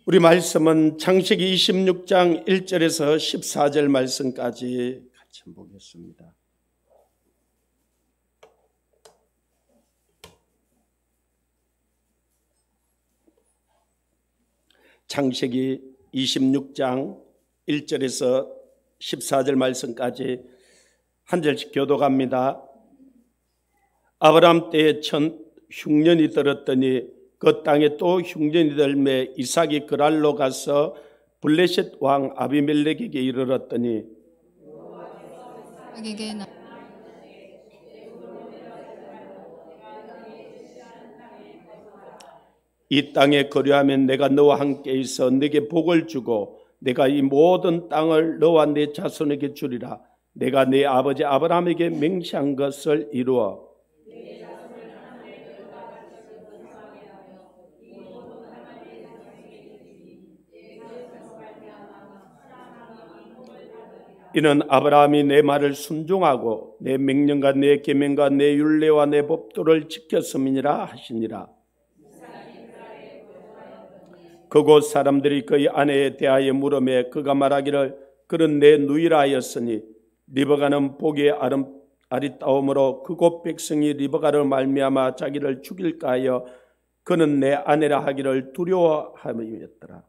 우리 말씀은 창세기 26장 1절에서 14절 말씀까지 같이 보겠습니다. 창세기 26장 1절에서 14절 말씀까지 한 절씩 교독합니다. 아브라함 때에 첫 흉년이 들었더니 그 땅에 또 흉년이 들매 이삭이 그랄로 가서 블레셋 왕 아비멜렉에게 이르렀더니 이 땅에 거류하면 내가 너와 함께 있어 네게 복을 주고 내가 이 모든 땅을 너와 네 자손에게 주리라. 내가 네 아버지 아브라함에게 맹세한 것을 이루어 이는 아브라함이 내 말을 순종하고 내 명령과 내 계명과 내 율례와 내 법도를 지켰음이니라 하시니라. 그곳 사람들이 그의 아내에 대하여 물으매 그가 말하기를 그는 내 누이라 하였으니 리브가는 보기에 아리따움으로 그곳 백성이 리브가를 말미암아 자기를 죽일까 하여 그는 내 아내라 하기를 두려워함이었더라.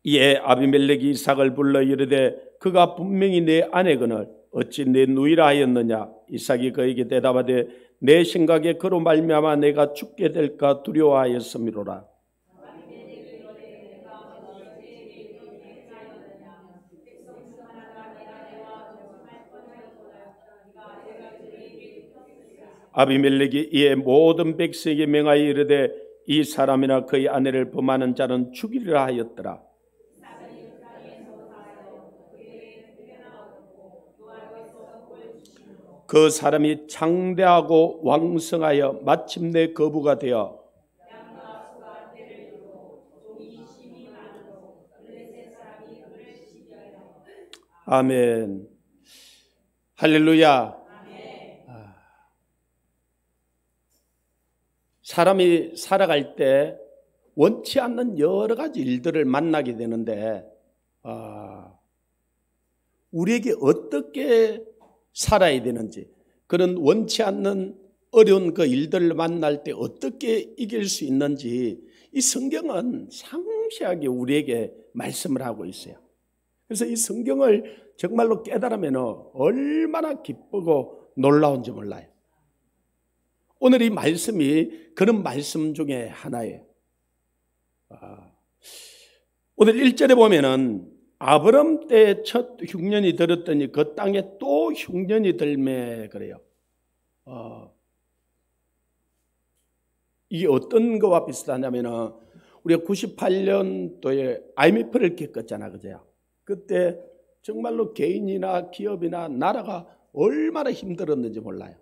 이에 아비멜렉이 이삭을 불러 이르되 그가 분명히 내 아내거늘 어찌 내 누이라 하였느냐. 이삭이 그에게 대답하되 내 생각에 그로 말미암아 내가 죽게 될까 두려워하였음이로라. 아비멜렉이 이에 모든 백성에게 명하여 이르되 이 사람이나 그의 아내를 범하는 자는 죽이리라 하였더라. 그 사람이 창대하고 왕성하여 마침내 거부가 되어 아멘. 할렐루야. 사람이 살아갈 때 원치 않는 여러 가지 일들을 만나게 되는데 우리에게 어떻게 살아야 되는지, 그런 원치 않는 어려운 그 일들을 만날 때 어떻게 이길 수 있는지 이 성경은 상세하게 우리에게 말씀을 하고 있어요. 그래서 이 성경을 정말로 깨달으면 얼마나 기쁘고 놀라운지 몰라요. 오늘 이 말씀이 그런 말씀 중에 하나예요. 오늘 1절에 보면은 아브람 때 첫 흉년이 들었더니 그 땅에 또 흉년이 들매 그래요. 이게 어떤 거와 비슷하냐면은 우리가 98년도에 IMF를 겪었잖아, 그죠? 그때 정말로 개인이나 기업이나 나라가 얼마나 힘들었는지 몰라요.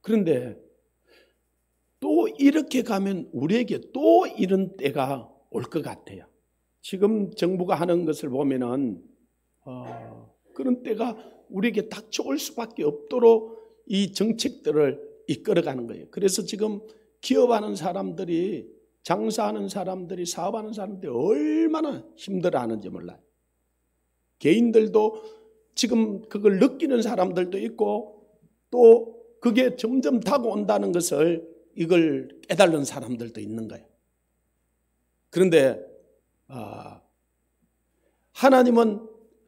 그런데 또 이렇게 가면 우리에게 또 이런 때가 올 것 같아요. 지금 정부가 하는 것을 보면은 그런 때가 우리에게 닥쳐올 수밖에 없도록 이 정책들을 이끌어가는 거예요. 그래서 지금 기업하는 사람들이, 장사하는 사람들이, 사업하는 사람들이 얼마나 힘들어하는지 몰라요. 개인들도 지금 그걸 느끼는 사람들도 있고 또 그게 점점 다가온다는 것을 이걸 깨달는 사람들도 있는 거예요. 그런데 하나님은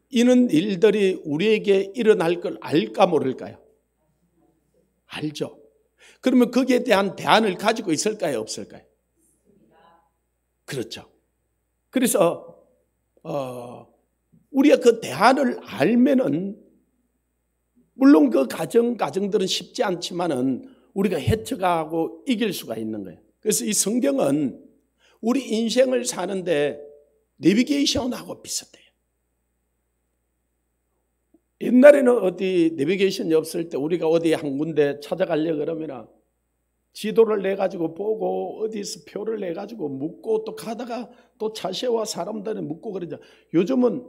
이런 일들이 우리에게 일어날 걸 알까 모를까요? 알죠. 그러면 거기에 대한 대안을 가지고 있을까요? 없을까요? 그렇죠. 그래서 우리가 그 대안을 알면은 물론 그 가정들은 쉽지 않지만은 우리가 헤쳐가고 이길 수가 있는 거예요. 그래서 이 성경은 우리 인생을 사는데 내비게이션하고 비슷해요. 옛날에는 어디 내비게이션이 없을 때 우리가 어디 한 군데 찾아가려고 그러면 지도를 내가지고 보고 어디서 표를 내가지고 묻고 또 가다가 또 차세와 사람들을 묻고 그러죠. 요즘은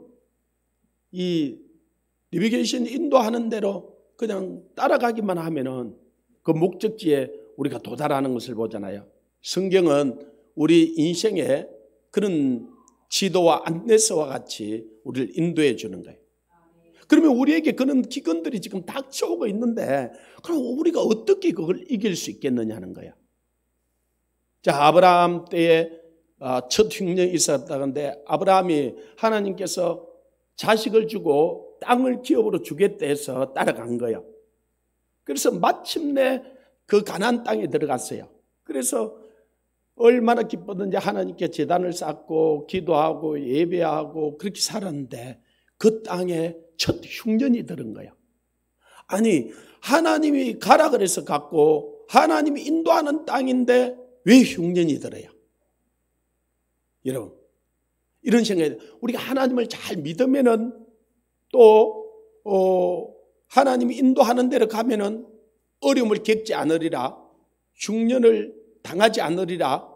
이 내비게이션 인도하는 대로 그냥 따라가기만 하면은 그 목적지에 우리가 도달하는 것을 보잖아요. 성경은 우리 인생에 그런 지도와 안내서와 같이 우리를 인도해 주는 거예요. 그러면 우리에게 그런 기근들이 지금 닥쳐오고 있는데 그럼 우리가 어떻게 그걸 이길 수 있겠느냐는 거야. 자, 아브라함 때에 첫 흉년이 있었다는데 아브라함이 하나님께서 자식을 주고 땅을 기업으로 주겠다 해서 따라간 거예요. 그래서 마침내 그 가나안 땅에 들어갔어요. 그래서 얼마나 기뻤는지 하나님께 제단을 쌓고 기도하고 예배하고 그렇게 살았는데 그 땅에 첫 흉년이 들은 거예요. 아니, 하나님이 가라 그래서 갔고 하나님이 인도하는 땅인데 왜 흉년이 들어요? 여러분, 이런 생각이 우리가 하나님을 잘 믿으면은 또 하나님이 인도하는 대로 가면은 어려움을 겪지 않으리라, 흉년을 당하지 않으리라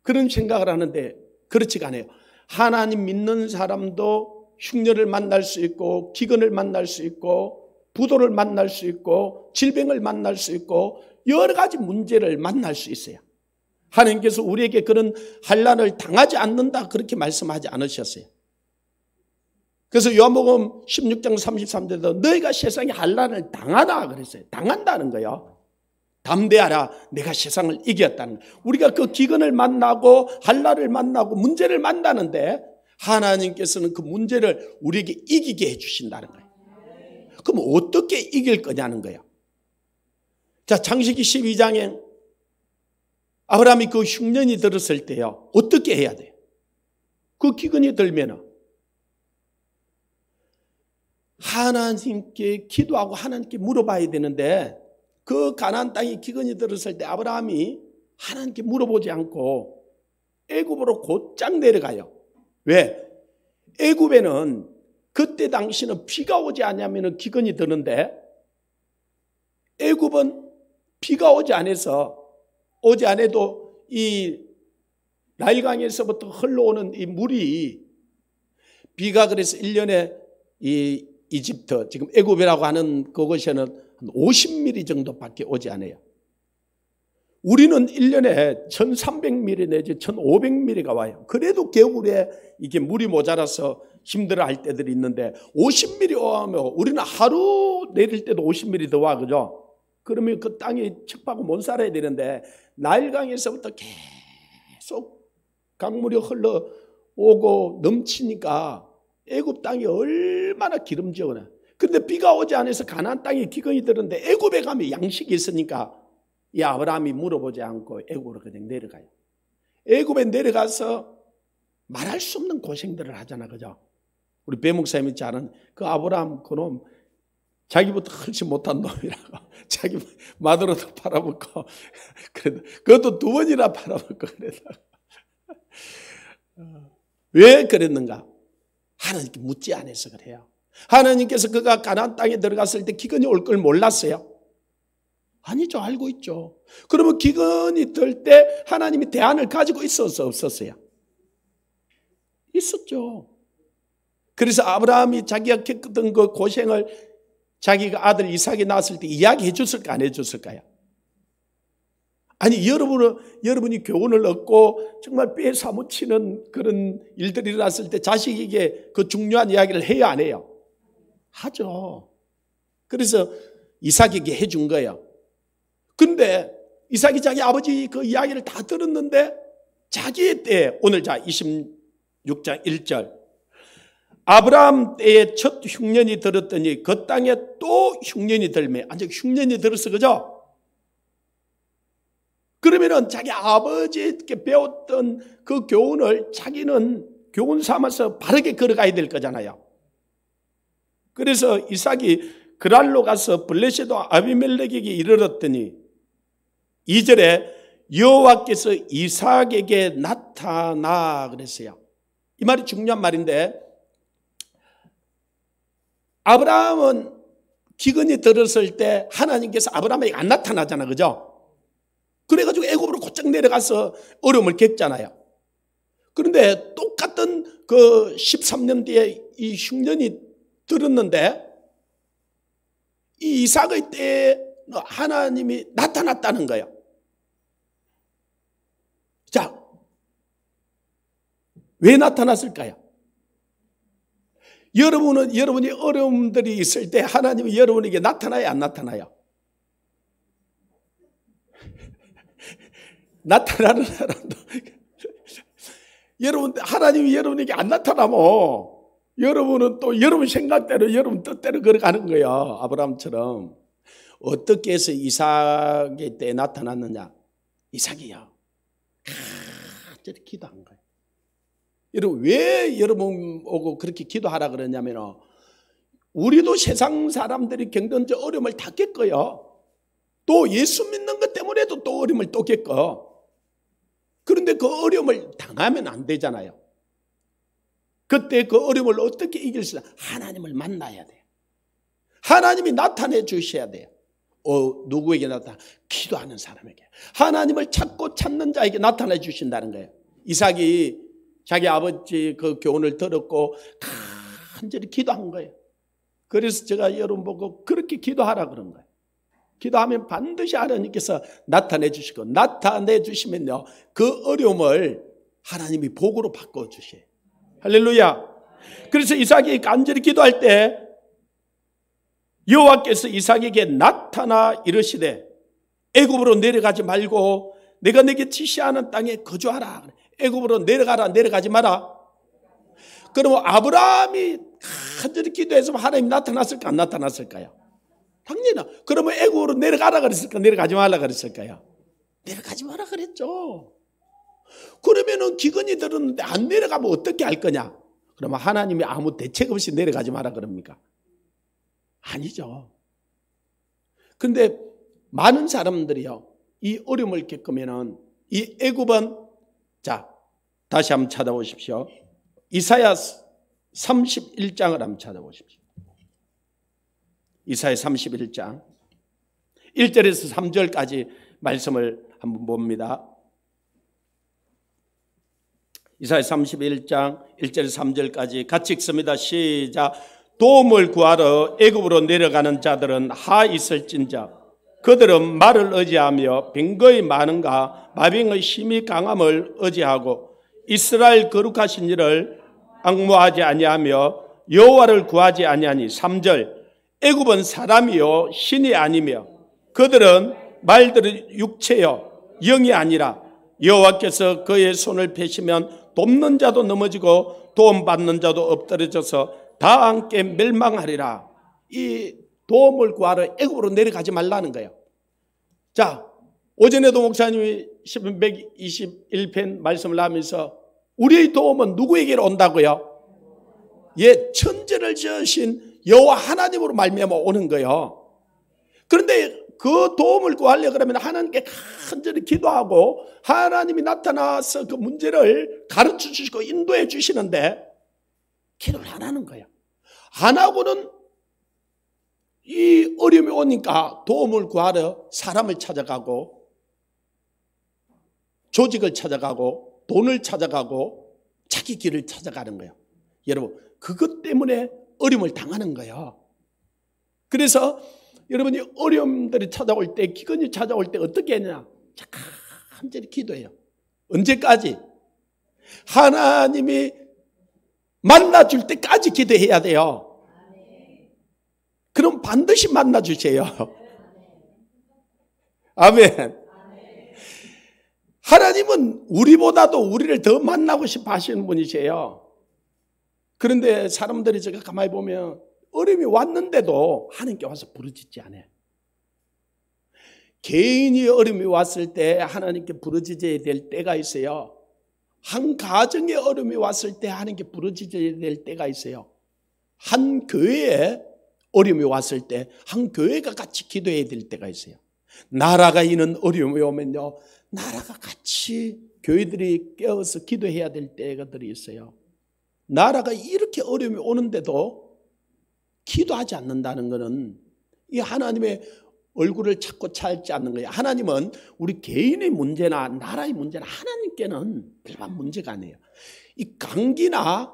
그런 생각을 하는데 그렇지가 않아요. 하나님 믿는 사람도 흉년을 만날 수 있고 기근을 만날 수 있고 부도를 만날 수 있고 질병을 만날 수 있고 여러 가지 문제를 만날 수 있어요. 하나님께서 우리에게 그런 환난을 당하지 않는다 그렇게 말씀하지 않으셨어요. 그래서 요한복음 16장 33절에도 너희가 세상에 환난을 당하나 그랬어요. 당한다는 거예요. 담대하라, 내가 세상을 이겼다는 거예요. 우리가 그 기근을 만나고 환난을 만나고 문제를 만나는데 하나님께서는 그 문제를 우리에게 이기게 해주신다는 거예요. 그럼 어떻게 이길 거냐는 거예요. 자, 창세기 12장에 아브라함이 그 흉년이 들었을 때요, 어떻게 해야 돼요? 그 기근이 들면은 하나님께 기도하고 하나님께 물어봐야 되는데 그 가나안 땅에 기근이 들었을 때 아브라함이 하나님께 물어보지 않고 애굽으로 곧장 내려가요. 왜? 애굽에는 그때 당시는 비가 오지 않으면 기근이 드는데 애굽은 비가 오지 않아도 이 나일강에서부터 흘러오는 이 물이 비가 그래서 1년에 이 이집트 지금 애굽이라고 하는 그곳에는 한 50mm 정도밖에 오지 않아요. 우리는 1년에 1300mm 내지 1500mm가 와요. 그래도 겨울에 이게 물이 모자라서 힘들어할 때들이 있는데 50mm 오면 우리는 하루 내릴 때도 50mm 더 와, 그죠? 그러면 그 땅이 척박고 못 살아야 되는데 나일강에서부터 계속 강물이 흘러오고 넘치니까 애굽 땅이 얼마나 기름지거나. 그런데 비가 오지 않아서 가나안 땅에 기근이 들었는데 애굽에 가면 양식이 있으니까 이 아브라함이 물어보지 않고 애굽으로 그냥 내려가요. 애굽에 내려가서 말할 수 없는 고생들을 하잖아, 그죠? 우리 배 목사님이 잘하는 그 아브라함 그놈 자기보다 훨씬 못한 놈이라고 자기 마누라도 팔아먹고 그래도 그것도 2번이나 팔아먹고 그랬다고. 왜 그랬는가? 하나님께 묻지 않아서 그래요. 하나님께서 그가 가나안 땅에 들어갔을 때 기근이 올 걸 몰랐어요? 아니죠, 알고 있죠. 그러면 기근이 들 때 하나님이 대안을 가지고 있었어, 없었어요? 있었죠. 그래서 아브라함이 자기가 겪었던 그 고생을 자기가 아들 이삭이 낳았을 때 이야기해 줬을까 안 해줬을까요? 아니, 여러분이 교훈을 얻고 정말 뼈에 사무치는 그런 일들이 일어났을 때 자식에게 그 중요한 이야기를 해요, 안 해요? 하죠. 그래서 이삭에게 해준 거예요. 근데 이삭이 자기 아버지 그 이야기를 다 들었는데 자기의 때에 오늘 자 26장 1절 아브라함 때에 첫 흉년이 들었더니 그 땅에 또 흉년이 들매. 아직 흉년이 들었어, 그죠? 그러면은 자기 아버지께 배웠던 그 교훈을 자기는 교훈 삼아서 바르게 걸어가야 될 거잖아요. 그래서 이삭이 그랄로 가서 블레셋 아비멜렉에게 이르렀더니 2절에 여호와께서 이삭에게 나타나 그랬어요. 이 말이 중요한 말인데 아브라함은 기근이 들었을 때 하나님께서 아브라함에게 안 나타나잖아, 그죠? 그래가지고 애굽으로 곧장 내려가서 어려움을 겪잖아요. 그런데 똑같은 그 13년 뒤에 이 흉년이 들었는데 이 이삭의 때에 하나님이 나타났다는 거예요. 자, 왜 나타났을까요? 여러분이 어려움들이 있을 때 하나님이 여러분에게 나타나요, 안 나타나요? 나타나는 사람도 여러분, 하나님이 여러분에게 안 나타나면 여러분은 또 여러분 생각대로 여러분 뜻대로 걸어가는 거예요. 아브라함처럼. 어떻게 해서 이삭의 때에 나타났느냐? 이삭이요, 간절히 기도한 거예요. 여러분, 왜 여러분 오고 그렇게 기도하라 그러냐면 우리도 세상 사람들이 겪는 저 어려움을 다 겪어요. 또 예수 믿는 것 때문에도 또 어려움을 또 겪어. 그런데 그 어려움을 당하면 안 되잖아요. 그때 그 어려움을 어떻게 이길 수 있어요? 하나님을 만나야 돼요. 하나님이 나타내 주셔야 돼요. 누구에게 나타나? 기도하는 사람에게. 하나님을 찾고 찾는 자에게 나타내 주신다는 거예요. 이삭이 자기 아버지 그 교훈을 들었고 간절히 기도한 거예요. 그래서 제가 여러분 보고 그렇게 기도하라 그런 거예요. 기도하면 반드시 하나님께서 나타내 주시고, 나타내 주시면요 그 어려움을 하나님이 복으로 바꿔 주셔요. 할렐루야. 그래서 이삭이 간절히 기도할 때 여호와께서 이삭에게 나타나 이르시되 애굽으로 내려가지 말고 내가 내게 지시하는 땅에 거주하라. 애굽으로 내려가지 마라. 그러면 아브라함이 간절히 기도해서 하나님이 나타났을까, 안 나타났을까요? 당연히. 그러면 애굽으로 내려가라 그랬을까, 내려가지 말라 그랬을까요? 내려가지 마라 그랬죠. 그러면은 기근이 들었는데 안 내려가면 어떻게 할 거냐? 그러면 하나님이 아무 대책 없이 내려가지 마라 그럽니까? 아니죠. 그런데 많은 사람들이요, 이 어려움을 겪으면은 이 애굽은, 자, 다시 한번 찾아보십시오. 이사야 31장을 한번 찾아보십시오. 이사야 31장 1절에서 3절까지 말씀을 한번 봅니다. 이사야 31장 1절에서 3절까지 같이 읽습니다. 시작. 도움을 구하러 애굽으로 내려가는 자들은 하 있을진저 그들은 말을 의지하며 빙거의 많음과 마병의 힘이 강함을 의지하고 이스라엘 거룩하신 이를 앙모하지 아니하며 여호와를 구하지 아니하니. 3절. 애굽은 사람이요 신이 아니며 그들은 말들의 육체요 영이 아니라 여호와께서 그의 손을 펴시면 돕는 자도 넘어지고 도움받는 자도 엎드러져서 다 함께 멸망하리라. 이 도움을 구하러 애굽으로 내려가지 말라는 거예요. 자, 오전에도 목사님이 시편 121편 말씀을 하면서 우리의 도움은 누구에게로 온다고요? 예, 천지를 지으신 여호와 하나님으로 말미암아 오는 거예요. 그런데 그 도움을 구하려고 그러면 하나님께 간절히 기도하고 하나님이 나타나서 그 문제를 가르쳐 주시고 인도해 주시는데 기도를 안 하는 거예요. 안 하고는 이 어려움이 오니까 도움을 구하러 사람을 찾아가고 조직을 찾아가고 돈을 찾아가고 자기 길을 찾아가는 거예요. 여러분, 그것 때문에 어려움을 당하는 거예요. 그래서 여러분이 어려움들이 찾아올 때, 기근이 찾아올 때 어떻게 하냐? 간절히 기도해요. 언제까지? 하나님이 만나줄 때까지 기도해야 돼요. 그럼 반드시 만나주세요. 아멘. 하나님은 우리보다도 우리를 더 만나고 싶어 하시는 분이세요. 그런데 사람들이 제가 가만히 보면 어려움이 왔는데도 하나님께 와서 부르짖지 않아요. 개인이 어려움이 왔을 때 하나님께 부르짖어야 될 때가 있어요. 한 가정에 어려움이 왔을 때 하나님께 부르짖어야 될 때가 있어요. 한 교회에 어려움이 왔을 때 한 교회가 같이 기도해야 될 때가 있어요. 나라가 이는 어려움이 오면요, 나라가 같이 교회들이 깨어서 기도해야 될 때들이 있어요. 나라가 이렇게 어려움이 오는데도 기도하지 않는다는 것은 이 하나님의 얼굴을 찾고 찾지 않는 거예요. 하나님은 우리 개인의 문제나 나라의 문제나 하나님께는 별반 문제가 아니에요. 이 강기나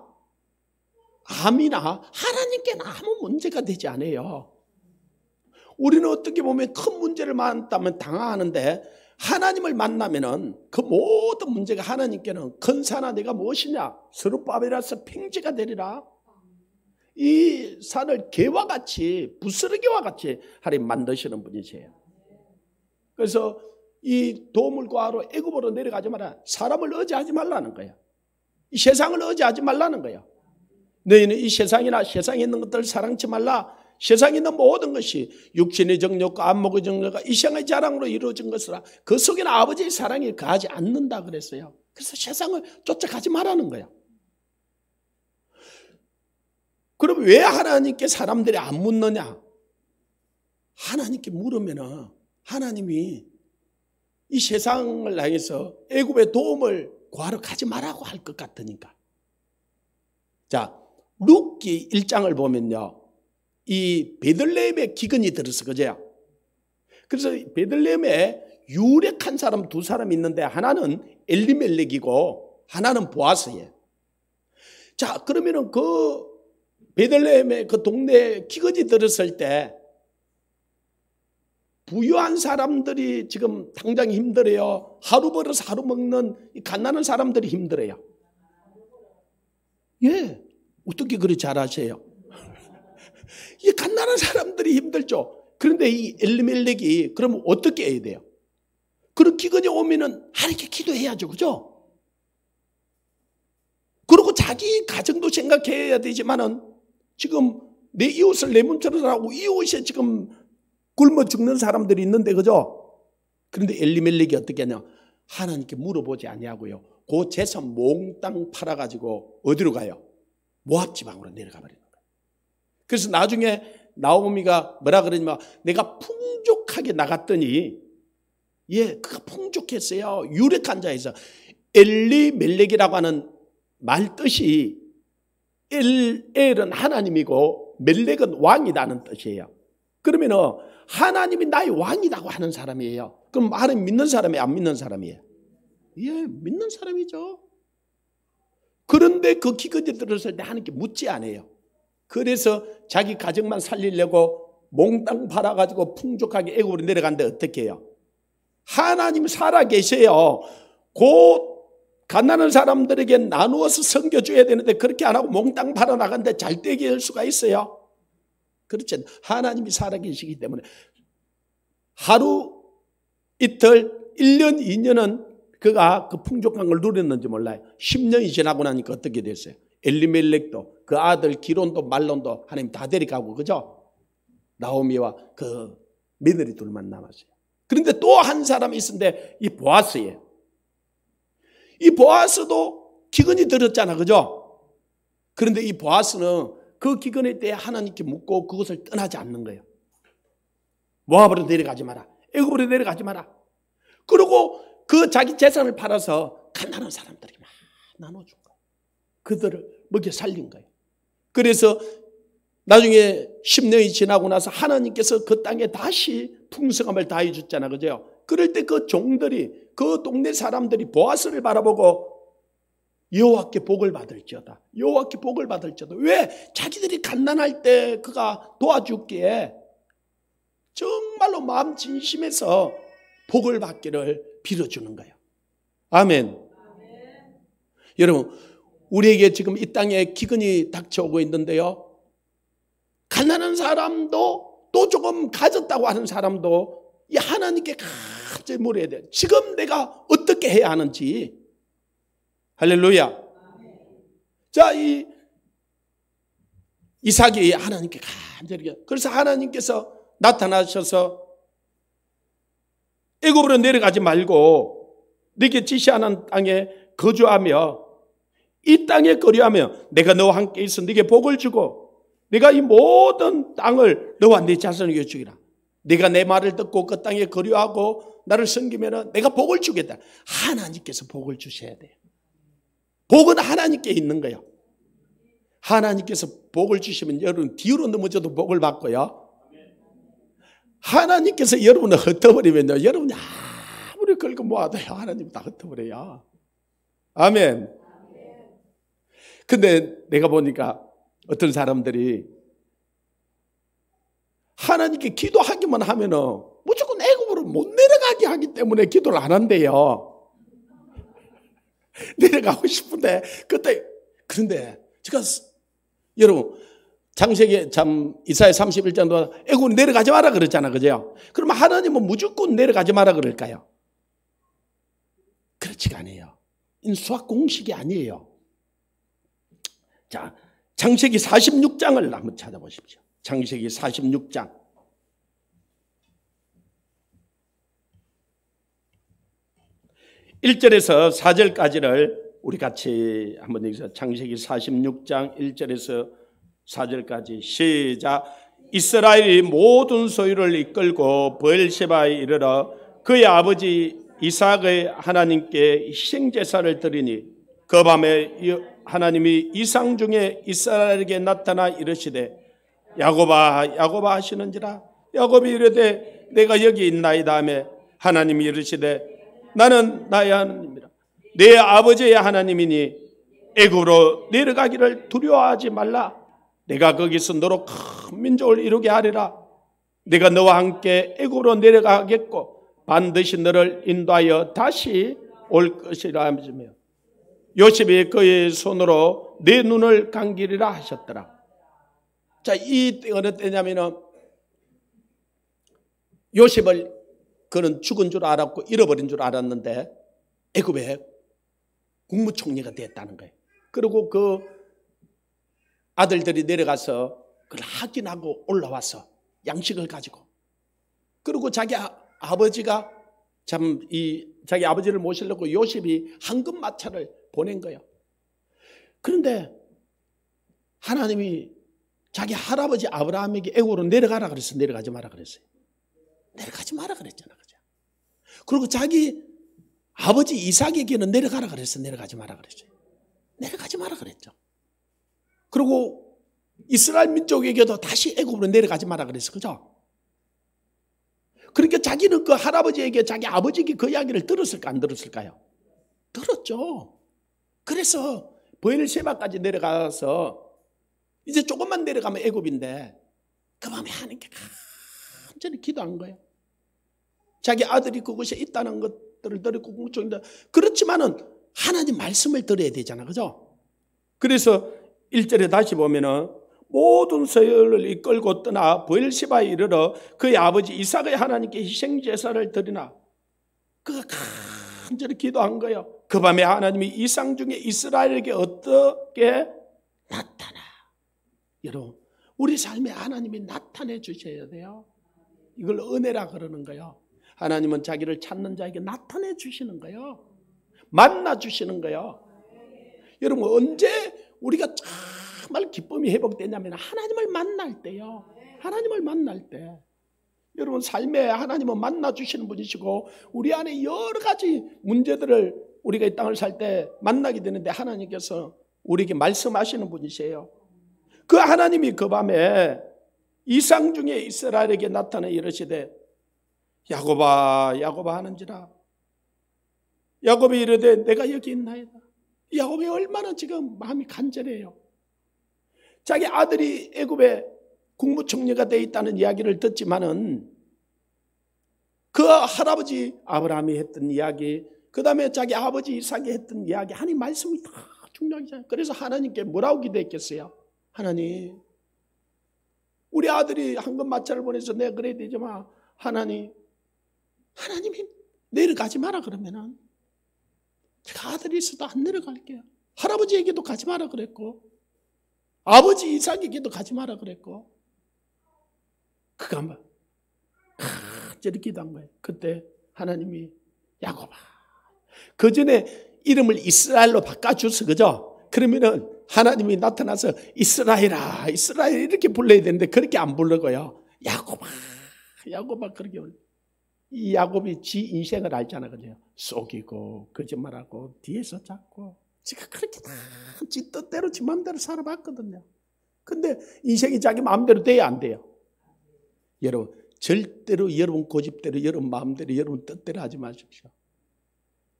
암이나 하나님께는 아무 문제가 되지 않아요. 우리는 어떻게 보면 큰 문제를 만났다면 당황하는데 하나님을 만나면은 그 모든 문제가 하나님께는 근사나 내가 무엇이냐 스룹바벨에서 평지가 되리라. 이 산을 개와 같이 부스러기와 같이 하나님 만드시는 분이세요. 그래서 이 도움을 구하러 애굽으로 내려가지 마라. 사람을 의지하지 말라는 거예요. 이 세상을 의지하지 말라는 거예요. 너희는 이 세상이나 세상에 있는 것들을 사랑치 말라. 세상에 있는 모든 것이 육신의 정욕과 안목의 정욕과 이생의 자랑으로 이루어진 것이라 그 속에는 아버지의 사랑이 가지 않는다 그랬어요. 그래서 세상을 쫓아가지 말라는 거예요. 그럼 왜 하나님께 사람들이 안 묻느냐? 하나님께 물으면은 하나님이 이 세상을 향해서 애굽의 도움을 구하러 가지 말라고 할 것 같으니까. 자, 룻기 1장을 보면요. 이 베들레헴에 기근이 들어서 그죠? 그래서 베들레헴에 유력한 사람 두 사람이 있는데 하나는 엘리멜렉이고 하나는 보아스예요. 자, 그러면은 그 베들레헴의 그 동네에 기근이 들었을 때 부유한 사람들이 지금 당장 힘들어요. 하루 벌어서 하루 먹는 이 가난한 사람들이 힘들어요. 예, 어떻게 그리 잘하세요? 이 갓난한 사람들이 힘들죠. 그런데 이 엘리멜렉이 그러면 어떻게 해야 돼요? 그런 기근이 오면은 하나님께 기도해야죠. 그죠? 그리고 자기 가정도 생각해야 되지만은 지금 내 이웃을 내 몸처럼 하고 이웃에 지금 굶어 죽는 사람들이 있는데 그죠? 그런데 엘리멜렉이 어떻게 하냐? 하나님께 물어보지 아니하고요. 그 재산 몽땅 팔아가지고 어디로 가요? 모압 지방으로 내려가 버리는 거예요. 그래서 나중에 나오미가 뭐라 그러냐면 내가 풍족하게 나갔더니 그가 풍족했어요. 유력한 자에서 엘리멜렉이라고 하는 말 뜻이 엘은 하나님이고 멜렉은 왕이라는 뜻이에요. 그러면 하나님이 나의 왕이라고 하는 사람이에요. 그럼 하나님 믿는 사람이에요? 안 믿는 사람이에요? 예, 믿는 사람이죠. 그런데 그 기근이 들었을 때 하나님께 묻지 않아요. 그래서 자기 가정만 살리려고 몽땅 팔아가지고 풍족하게 애굽으로 내려갔는데 어떻게 해요? 하나님 살아계세요. 그 가난한 사람들에게 나누어서 섬겨줘야 되는데 그렇게 안 하고 몽땅 팔아나갔는데 잘 되게 할 수가 있어요? 그렇지 않아요. 하나님이 살아계시기 때문에 하루, 이틀, 1년, 2년은 그가 그 풍족한 걸 누렸는지 몰라요. 10년이 지나고 나니까 어떻게 됐어요? 엘리멜렉도 그 아들 기론도 말론도 하나님 다 데려가고 그죠? 나오미와 그 며느리 둘만 남았어요. 그런데 또 한 사람이 있었는데 이 보아스예요. 이 보아스도 기근이 들었잖아. 그죠? 그런데 이 보아스는 그 기근의 때에 하나님께 묻고 그것을 떠나지 않는 거예요. 모압으로 내려가지 마라. 애굽으로 내려가지 마라. 그리고 그 자기 재산을 팔아서 가난한 사람들이 막 나눠준 거예요. 그들을 먹여 살린 거예요. 그래서 나중에 10년이 지나고 나서 하나님께서 그 땅에 다시 풍성함을 다해 줬잖아. 그죠? 그럴 때 그 종들이 그 동네 사람들이 보아스를 바라보고 여호와께 복을 받을지어다. 여호와께 복을 받을지어다. 왜? 자기들이 갓난할 때 그가 도와주기에 정말로 마음 진심에서 복을 받기를 빌어주는 거예요. 아멘. 여러분, 우리에게 지금 이 땅에 기근이 닥쳐오고 있는데요. 가난한 사람도 또 조금 가졌다고 하는 사람도 이 하나님께 갑자기 물어야 돼요. 지금 내가 어떻게 해야 하는지. 할렐루야. 자, 이 이삭이 하나님께 간절히 그래서 하나님께서 나타나셔서 애굽으로 내려가지 말고 네게 지시하는 땅에 거주하며 이 땅에 거류하며 내가 너와 함께 있어 네게 복을 주고 내가 이 모든 땅을 너와 네 자손에게 주기라. 네가 내 말을 듣고 그 땅에 거류하고 나를 섬기면 내가 복을 주겠다. 하나님께서 복을 주셔야 돼요. 복은 하나님께 있는 거예요. 하나님께서 복을 주시면 여러분 뒤로 넘어져도 복을 받고요. 하나님께서 여러분을 흩어버리면요, 여러분이 아무리 긁고 모아도요, 하나님 다 흩어버려요. 아멘. 근데 내가 보니까 어떤 사람들이 하나님께 기도하기만 하면은 무조건 애굽으로 못 내려가게 하기 때문에 기도를 안 한대요. 내려가고 싶은데 그런데 제가 여러분 창세기 참 이사야 31장도 애굽으로 내려가지 마라 그랬잖아, 그죠? 그러면 하나님은 무조건 내려가지 마라 그럴까요? 그렇지가 않아요. 수학 공식이 아니에요. 자, 창세기 46장을 한번 찾아보십시오. 창세기 46장. 1절에서 4절까지를 우리 같이 한번 읽어서 창세기 46장 1절에서 4절까지 시작. 이스라엘이 모든 소유를 이끌고 브엘셰바에 이르러 그의 아버지 이삭의 하나님께 희생제사를 드리니 그 밤에 하나님이 이상 중에 이스라엘에게 나타나 이르시되 야곱아 야곱아 하시는지라. 야곱이 이르되 내가 여기 있나이다 하매 하나님이 이르시되 나는 나의 하나님이라. 내 아버지의 하나님이니 애굽으로 내려가기를 두려워하지 말라. 내가 거기서 너로 큰 민족을 이루게 하리라. 내가 너와 함께 애굽으로 내려가겠고 반드시 너를 인도하여 다시 올 것이라 하며 요셉이 그의 손으로 내 눈을 감기리라 하셨더라. 자, 이 어느 때냐면은 요셉을 그는 죽은 줄 알았고 잃어버린 줄 알았는데 애굽에 국무총리가 됐다는 거예요. 그리고 그 아들들이 내려가서 그걸 확인하고 올라와서 양식을 가지고 그리고 자기 아버지가 자기 아버지를 모시려고 요셉이 황금 마차를 보낸 거예요. 그런데 하나님이 자기 할아버지 아브라함에게 애굽으로 내려가라 그랬어요. 내려가지 마라 그랬어요. 내려가지 마라 그랬잖아. 그죠? 그리고 자기 아버지 이삭에게는 내려가라 그랬어요. 내려가지 마라 그랬어요. 내려가지 마라 그랬죠. 그리고 이스라엘 민족에게도 다시 애굽으로 내려가지 마라 그랬어요. 그죠? 그러니까 자기는 그 할아버지에게 자기 아버지에게 그 이야기를 들었을까 안 들었을까요? 들었죠. 그래서 브엘셰바까지 내려가서 이제 조금만 내려가면 애굽인데 그 밤에 하나님께 간절히 기도한 거예요. 자기 아들이 그곳에 있다는 것들을 들었고 국무총리인데 그렇지만은 하나님 말씀을 들어야 되잖아. 그죠? 그래서 1절에 다시 보면은 모든 소유를 이끌고 떠나 브엘셰바에 이르러 그의 아버지 이삭의 하나님께 희생제사를 드리나 그가 간절히 기도한 거예요. 그 밤에 하나님이 이상 중에 이스라엘에게 어떻게 나타나. 여러분 우리 삶에 하나님이 나타내 주셔야 돼요. 이걸 은혜라 그러는 거예요. 하나님은 자기를 찾는 자에게 나타내 주시는 거예요. 만나 주시는 거예요. 여러분 언제 우리가 정말 기쁨이 회복되냐면 하나님을 만날 때요. 하나님을 만날 때. 여러분 삶에 하나님은 만나 주시는 분이시고 우리 안에 여러 가지 문제들을 우리가 이 땅을 살 때 만나게 되는데 하나님께서 우리에게 말씀하시는 분이세요. 그 하나님이 그 밤에 이상 중에 이스라엘에게 나타나 이르시되 야곱아 야곱아 하는지라. 야곱이 이르되 내가 여기 있나이다. 야곱이 얼마나 지금 마음이 간절해요. 자기 아들이 애굽에 국무총리가 되어 있다는 이야기를 듣지만은 그 할아버지 아브라함이 했던 이야기, 그 다음에 자기 아버지 이삭이 했던 이야기, 하나님 말씀이 다 중요하잖아요. 그래서 하나님께 뭐라고 기도했겠어요? 하나님, 우리 아들이 황금 마차를 보내서 내가 그래야 되지만 하나님이 내려가지 마라 그러면은 제가 아들이 있어도 안 내려갈게요. 할아버지에게도 가지 마라 그랬고 아버지 이삭에게도 가지 마라 그랬고 그가 한번 간절히 기도한 거예요. 그때 하나님이 야곱아, 그 전에 이름을 이스라엘로 바꿔줘서 그죠? 그러면은 하나님이 나타나서 이스라엘아 이스라엘 이렇게 불러야 되는데 그렇게 안 부르고요. 야곱아 야곱아 그렇게 이 야곱이 지 인생을 알잖아. 그죠? 속이고 거짓말하고 뒤에서 잡고 지가 그렇게 다 지 뜻대로 지 마음대로 살아봤거든요. 근데 인생이 자기 마음대로 돼야 안 돼요. 여러분 절대로 여러분 고집대로 여러분 마음대로 여러분 뜻대로 하지 마십시오.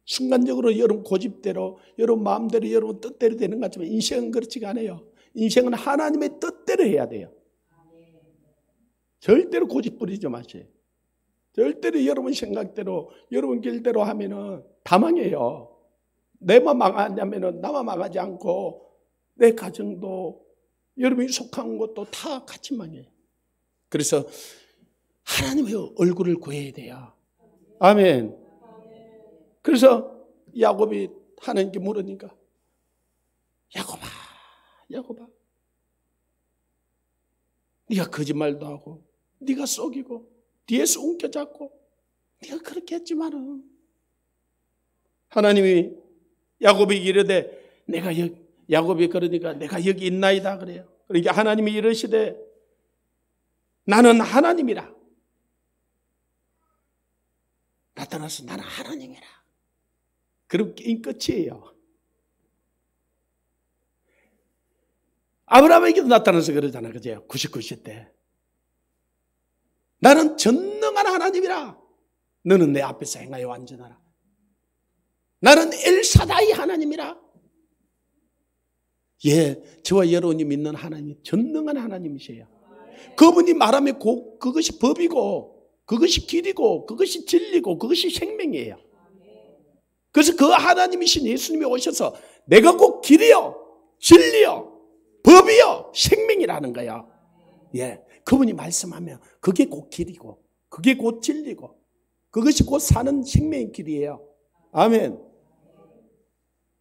순간적으로 여러분 고집대로 여러분 마음대로 여러분 뜻대로 되는 것 같지만 인생은 그렇지가 않아요. 인생은 하나님의 뜻대로 해야 돼요. 절대로 고집 부리지 마세요. 절대로 여러분 생각대로, 여러분 길대로 하면은 다 망해요. 내만 망하냐면은 나만 망하지 않고 내 가정도 여러분이 속한 것도 다 같이 망해요. 그래서 하나님의 얼굴을 구해야 돼요. 아멘. 그래서 야곱이 하나님께 물으니까 야곱아, 야곱아, 네가 거짓말도 하고 네가 속이고 뒤에서 움켜잡고 네가 그렇게 했지만은 하나님이 야곱이 이르되 내가 여기, 야곱이 그러니까 내가 여기 있나이다 그래요. 그러니까 하나님이 이르시되 나는 하나님이라. 나타나서 나는 하나님이라. 그럼 게임 끝이에요. 아브라함에게도 나타나서 그러잖아. 그죠? 99세 때. 나는 전능한 하나님이라. 너는 내 앞에서 행하여 완전하라. 나는 엘사다이 하나님이라. 예, 저와 여러분이 믿는 하나님, 전능한 하나님이세요. 그분이 말하면 그것이 법이고, 그것이 길이고, 그것이 진리고, 그것이 생명이에요. 그래서 그 하나님이신 예수님이 오셔서 내가 꼭 길이요, 진리요, 법이요, 생명이라는 거야. 예, 그분이 말씀하면 그게 곧 길이고, 그게 곧 진리고, 그것이 곧 사는 생명의 길이에요. 아멘.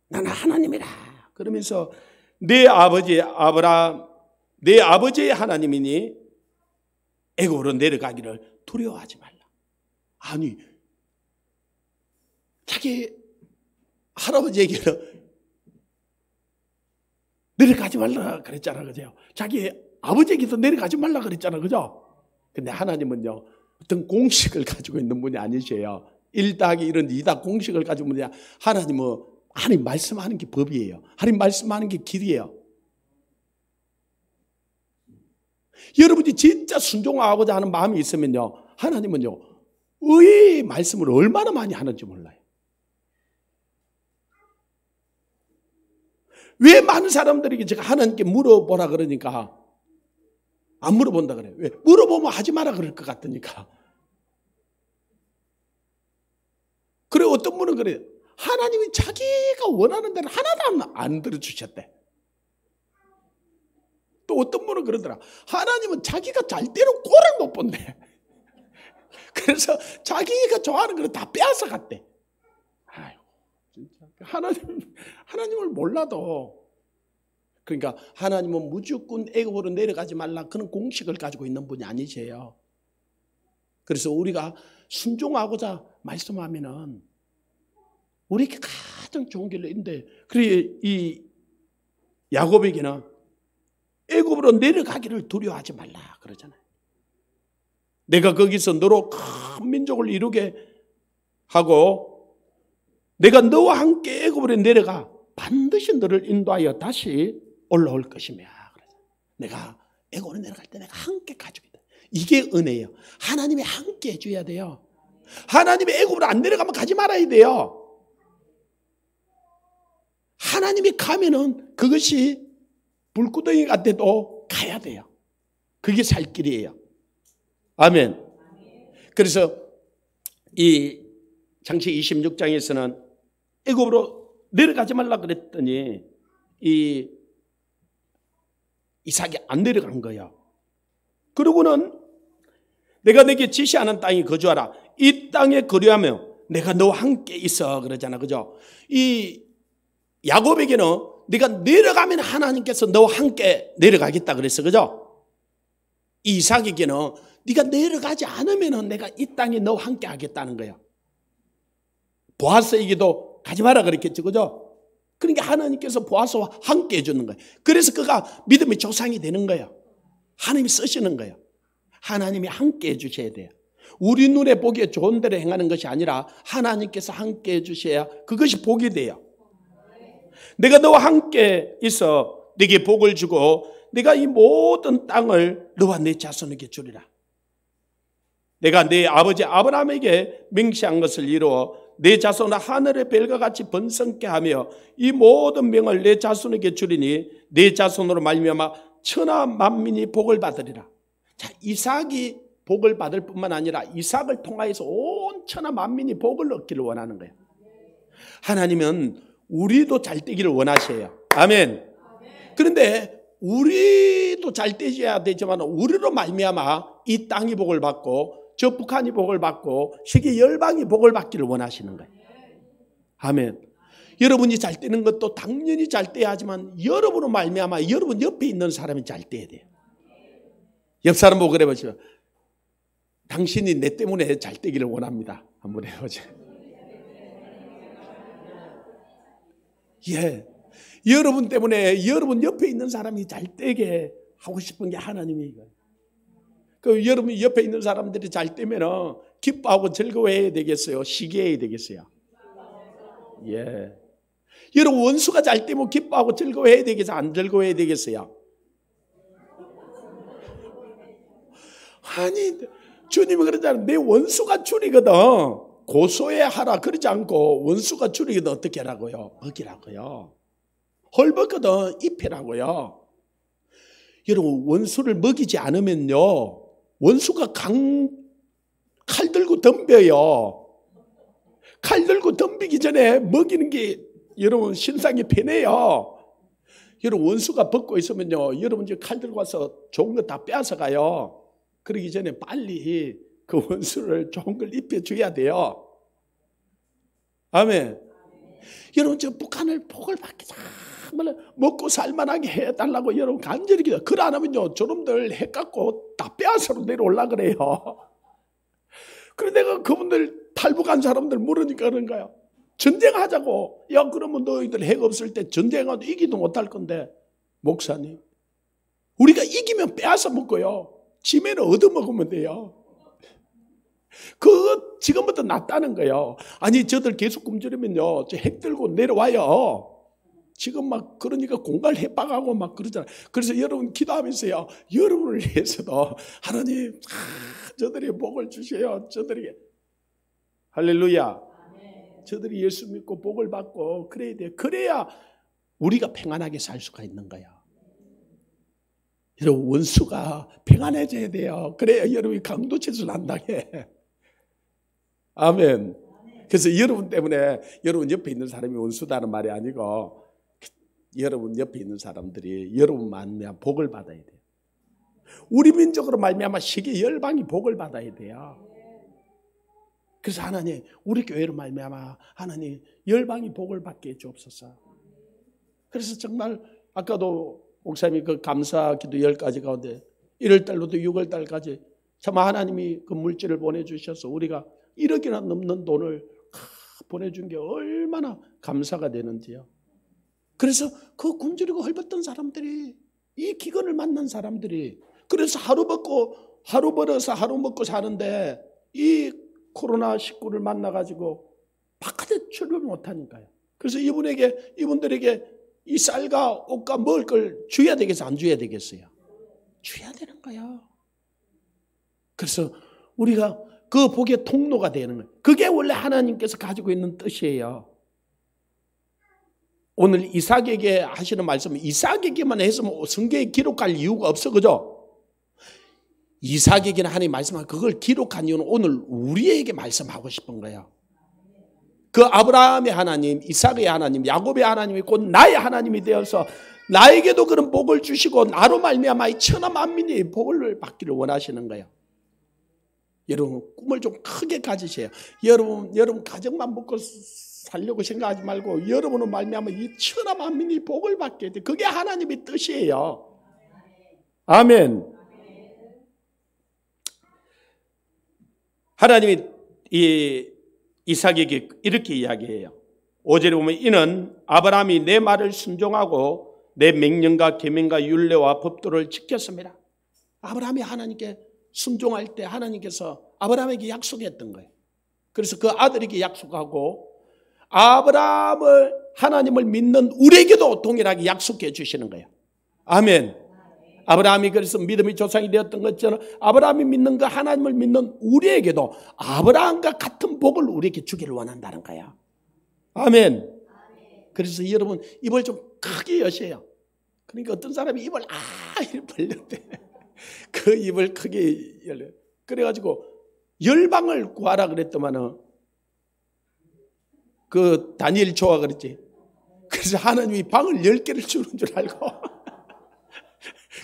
나는 하나님이라. 그러면서 내 아버지 아브라함, 내 아버지의 하나님이니 애굽으로 내려가기를 두려워하지 말라. 아니, 자기 할아버지에게는 내려가지 말라 그랬잖아, 그죠? 자기 아버지에게도 내려가지 말라 그랬잖아, 그죠? 근데 하나님은요, 어떤 공식을 가지고 있는 분이 아니세요. 1+1은 2다 공식을 가지고 있는 분이 하나님은 하나님 말씀하는 게 법이에요. 하나님 말씀하는 게 길이에요. 여러분이 진짜 순종하고자 하는 마음이 있으면요, 하나님은요, 의의 말씀을 얼마나 많이 하는지 몰라요. 왜 많은 사람들에게 제가 하나님께 물어보라 그러니까 안 물어본다 그래요. 왜? 물어보면 하지 마라 그럴 것 같으니까. 그래, 어떤 분은 그래요. 하나님이 자기가 원하는 대로 하나도 안 들어주셨대. 또 어떤 분은 그러더라. 하나님은 자기가 잘 대로 꼴을 못 본대. 그래서 자기가 좋아하는 걸 다 빼앗아 갔대. 아이고, 진짜. 하나님을 몰라도. 그러니까 하나님은 무조건 애굽으로 내려가지 말라 그런 공식을 가지고 있는 분이 아니세요. 그래서 우리가 순종하고자 말씀하면은 우리에게 가장 좋은 길로 있는데, 그래 이 야곱에게는 애굽으로 내려가기를 두려워하지 말라 그러잖아요. 내가 거기서 너로 큰 민족을 이루게 하고 내가 너와 함께 애굽으로 내려가 반드시 너를 인도하여 다시 올라올 것이며, 내가 애굽으로 내려갈 때 내가 함께 가지고 있다. 이게 은혜예요. 하나님이 함께 해줘야 돼요. 하나님이 애굽으로 안 내려가면 가지 말아야 돼요. 하나님이 가면은 그것이 불구덩이 같아도 가야 돼요. 그게 살 길이에요. 아멘. 그래서 이 창세기 26장에서는 애굽으로 내려가지 말라 그랬더니 이 이삭이 안 내려간 거예요. 그러고는 내가 내게 지시하는 땅에 거주하라. 이 땅에 거류하며 내가 너와 함께 있어 그러잖아, 그죠? 이 야곱에게는 네가 내려가면 하나님께서 너와 함께 내려가겠다 그랬어, 그죠? 이삭에게는 네가 내려가지 않으면 내가 이 땅에 너와 함께 하겠다는 거야. 보아스에게도 가지 마라 그랬겠죠, 그죠? 그러니까 하나님께서 보아스와 함께 해주는 거예요. 그래서 그가 믿음의 조상이 되는 거예요. 하나님이 쓰시는 거예요. 하나님이 함께 해주셔야 돼요. 우리 눈에 보기에 좋은 대로 행하는 것이 아니라 하나님께서 함께 해주셔야 그것이 복이 돼요. 내가 너와 함께 있어 네게 복을 주고 네가 이 모든 땅을 너와 내 자손에게 주리라. 내가 네 아버지 아브라함에게 맹세한 것을 이루어 내 자손을 하늘의 별과 같이 번성케 하며 이 모든 명을 내 자손에게 주리니 내 자손으로 말미암아 천하 만민이 복을 받으리라. 자, 이삭이 복을 받을 뿐만 아니라 이삭을 통하여서 온 천하 만민이 복을 얻기를 원하는 거예요. 하나님은 우리도 잘 되기를 원하셔요. 아멘. 그런데 우리도 잘 되셔야 되지만 우리로 말미암아 이 땅이 복을 받고 저 북한이 복을 받고 세계 열방이 복을 받기를 원하시는 거예요. 아멘. 여러분이 잘 되는 것도 당연히 잘 돼야 하지만 여러분으로 말미암아 여러분 옆에 있는 사람이 잘 돼야 돼요. 옆 사람 보고 그래 보시죠. 당신이 내 때문에 잘 되기를 원합니다. 한번 해보죠. 예, 여러분 때문에 여러분 옆에 있는 사람이 잘 되게 하고 싶은 게 하나님이 그 여러분 옆에 있는 사람들이 잘 되면 기뻐하고 즐거워해야 되겠어요? 시기해야 되겠어요? 예. 여러분 원수가 잘 되면 기뻐하고 즐거워해야 되겠어요? 안 즐거워해야 되겠어요? 아니 주님이 그러잖아요. 내 원수가 줄이거든 고소해 하라 그러지 않고 원수가 줄이거든 어떻게 하라고요? 먹이라고요. 헐벗거든 입히라고요. 여러분 원수를 먹이지 않으면요 원수가 칼 들고 덤벼요. 칼 들고 덤비기 전에 먹이는 게 여러분 신상이 편해요. 여러분 원수가 벗고 있으면요 여러분 이제 칼 들고 와서 좋은 거 다 빼앗아 가요. 그러기 전에 빨리 그 원수를 좋은 걸 입혀줘야 돼요. 아멘. 여러분 저 북한을 복을 받기 정말 먹고 살만하게 해달라고 여러분 간절히 기도. 그걸 안 하면요 저놈들 해 갖고 다 빼앗으러 내려올라 그래요. 그런데 내가 그분들 탈북한 사람들 물으니까 그런 거야. 전쟁하자고. 야 그러면 너희들 핵 없을 때 전쟁하도 이기도 못할 건데 목사님 우리가 이기면 빼앗아 먹고요 지면은 얻어먹으면 돼요. 그거 지금부터 낫다는 거예요. 아니 저들 계속 굶주리면요 저 핵 들고 내려와요. 지금 막 그러니까 공갈 해박하고 막 그러잖아요. 그래서 여러분 기도하면서요 여러분을 위해서도 하나님 저들이 복을 주세요. 저들이 할렐루야. 저들이 예수 믿고 복을 받고 그래야 돼요. 그래야 우리가 평안하게 살 수가 있는 거야. 여러분 원수가 평안해져야 돼요. 그래야 여러분이 강도체술 안 당해. 아멘. 그래서 여러분 때문에 여러분 옆에 있는 사람이 원수다는 말이 아니고 여러분 옆에 있는 사람들이 여러분 말미암아 복을 받아야 돼요. 우리 민족으로 말미암아 세계 열방이 복을 받아야 돼요. 그래서 하나님 우리 교회로 말미암아 하나님 열방이 복을 받게 해주옵소서. 그래서 정말 아까도 목사님이 그 감사 기도 10가지 가운데 1월달로도 6월달까지 참 하나님이 그 물질을 보내주셔서 우리가 1억이나 넘는 돈을 보내준 게 얼마나 감사가 되는지요. 그래서 그 굶주리고 헐벗던 사람들이 이 기근을 만난 사람들이 그래서 하루 벌어서 하루 먹고 사는데 이 코로나19를 만나가지고 바깥에 출입을 못하니까요. 그래서 이분들에게 이 쌀과 옷과 먹을 걸 줘야 되겠어요? 안 줘야 되겠어요? 줘야 되는 거예요. 그래서 우리가 그 복의 통로가 되는 거예요. 그게 원래 하나님께서 가지고 있는 뜻이에요. 오늘 이삭에게 하시는 말씀은 이삭에게만 해서 성경에 기록할 이유가 없어, 그죠? 이삭에게는 하나님 말씀하고 그걸 기록한 이유는 오늘 우리에게 말씀하고 싶은 거예요. 그 아브라함의 하나님, 이삭의 하나님, 야곱의 하나님이 곧 나의 하나님이 되어서 나에게도 그런 복을 주시고 나로 말미암아 이 천하 만민이 복을 받기를 원하시는 거예요. 여러분 꿈을 좀 크게 가지세요. 여러분 가정만 먹고 살려고 생각하지 말고 여러분은 말미암아 이 천하 만민이 복을 받게 돼. 그게 하나님의 뜻이에요. 아멘. 하나님이 이 이삭에게 이렇게 이야기해요. 5절에 보면 이는 아브라함이 내 말을 순종하고 내 명령과 계명과 율례와 법도를 지켰습니다. 아브라함이 하나님께 순종할 때 하나님께서 아브라함에게 약속했던 거예요. 그래서 그 아들에게 약속하고 하나님을 믿는 우리에게도 동일하게 약속해 주시는 거예요. 아멘. 아브라함이 그래서 믿음의 조상이 되었던 것처럼 아브라함이 믿는 그 하나님을 믿는 우리에게도 아브라함과 같은 복을 우리에게 주기를 원한다는 거야. 아멘. 그래서 여러분 입을 좀 크게 여셔요. 그러니까 어떤 사람이 입을 이렇게 벌렸대. 그 입을 크게 열려. 그래가지고 열방을 구하라 그랬더만은 그 다니엘 조가 그랬지. 그래서 하나님이 방을 10개를 주는 줄 알고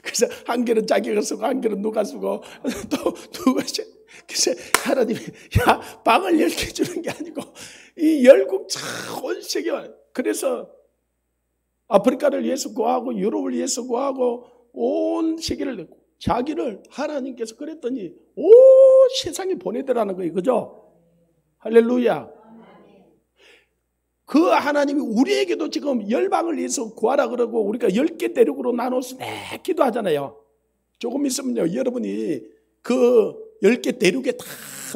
그래서 한 개는 자기가 쓰고 한 개는 누가 쓰고 또 누가 쓰고 그래서 하나님이 야 방을 10개 주는 게 아니고 이 열국 온 세계 그래서 아프리카를 위해서 구하고 유럽을 위해서 구하고 온 세계를 자기를 하나님께서 그랬더니 온 세상에 보내더라는 거예요. 그죠? 할렐루야. 그 하나님이 우리에게도 지금 열방을 위해서 구하라 그러고 우리가 10개 대륙으로 나눠서 매 기도하잖아요. 조금 있으면요 여러분이 그 10개 대륙에 다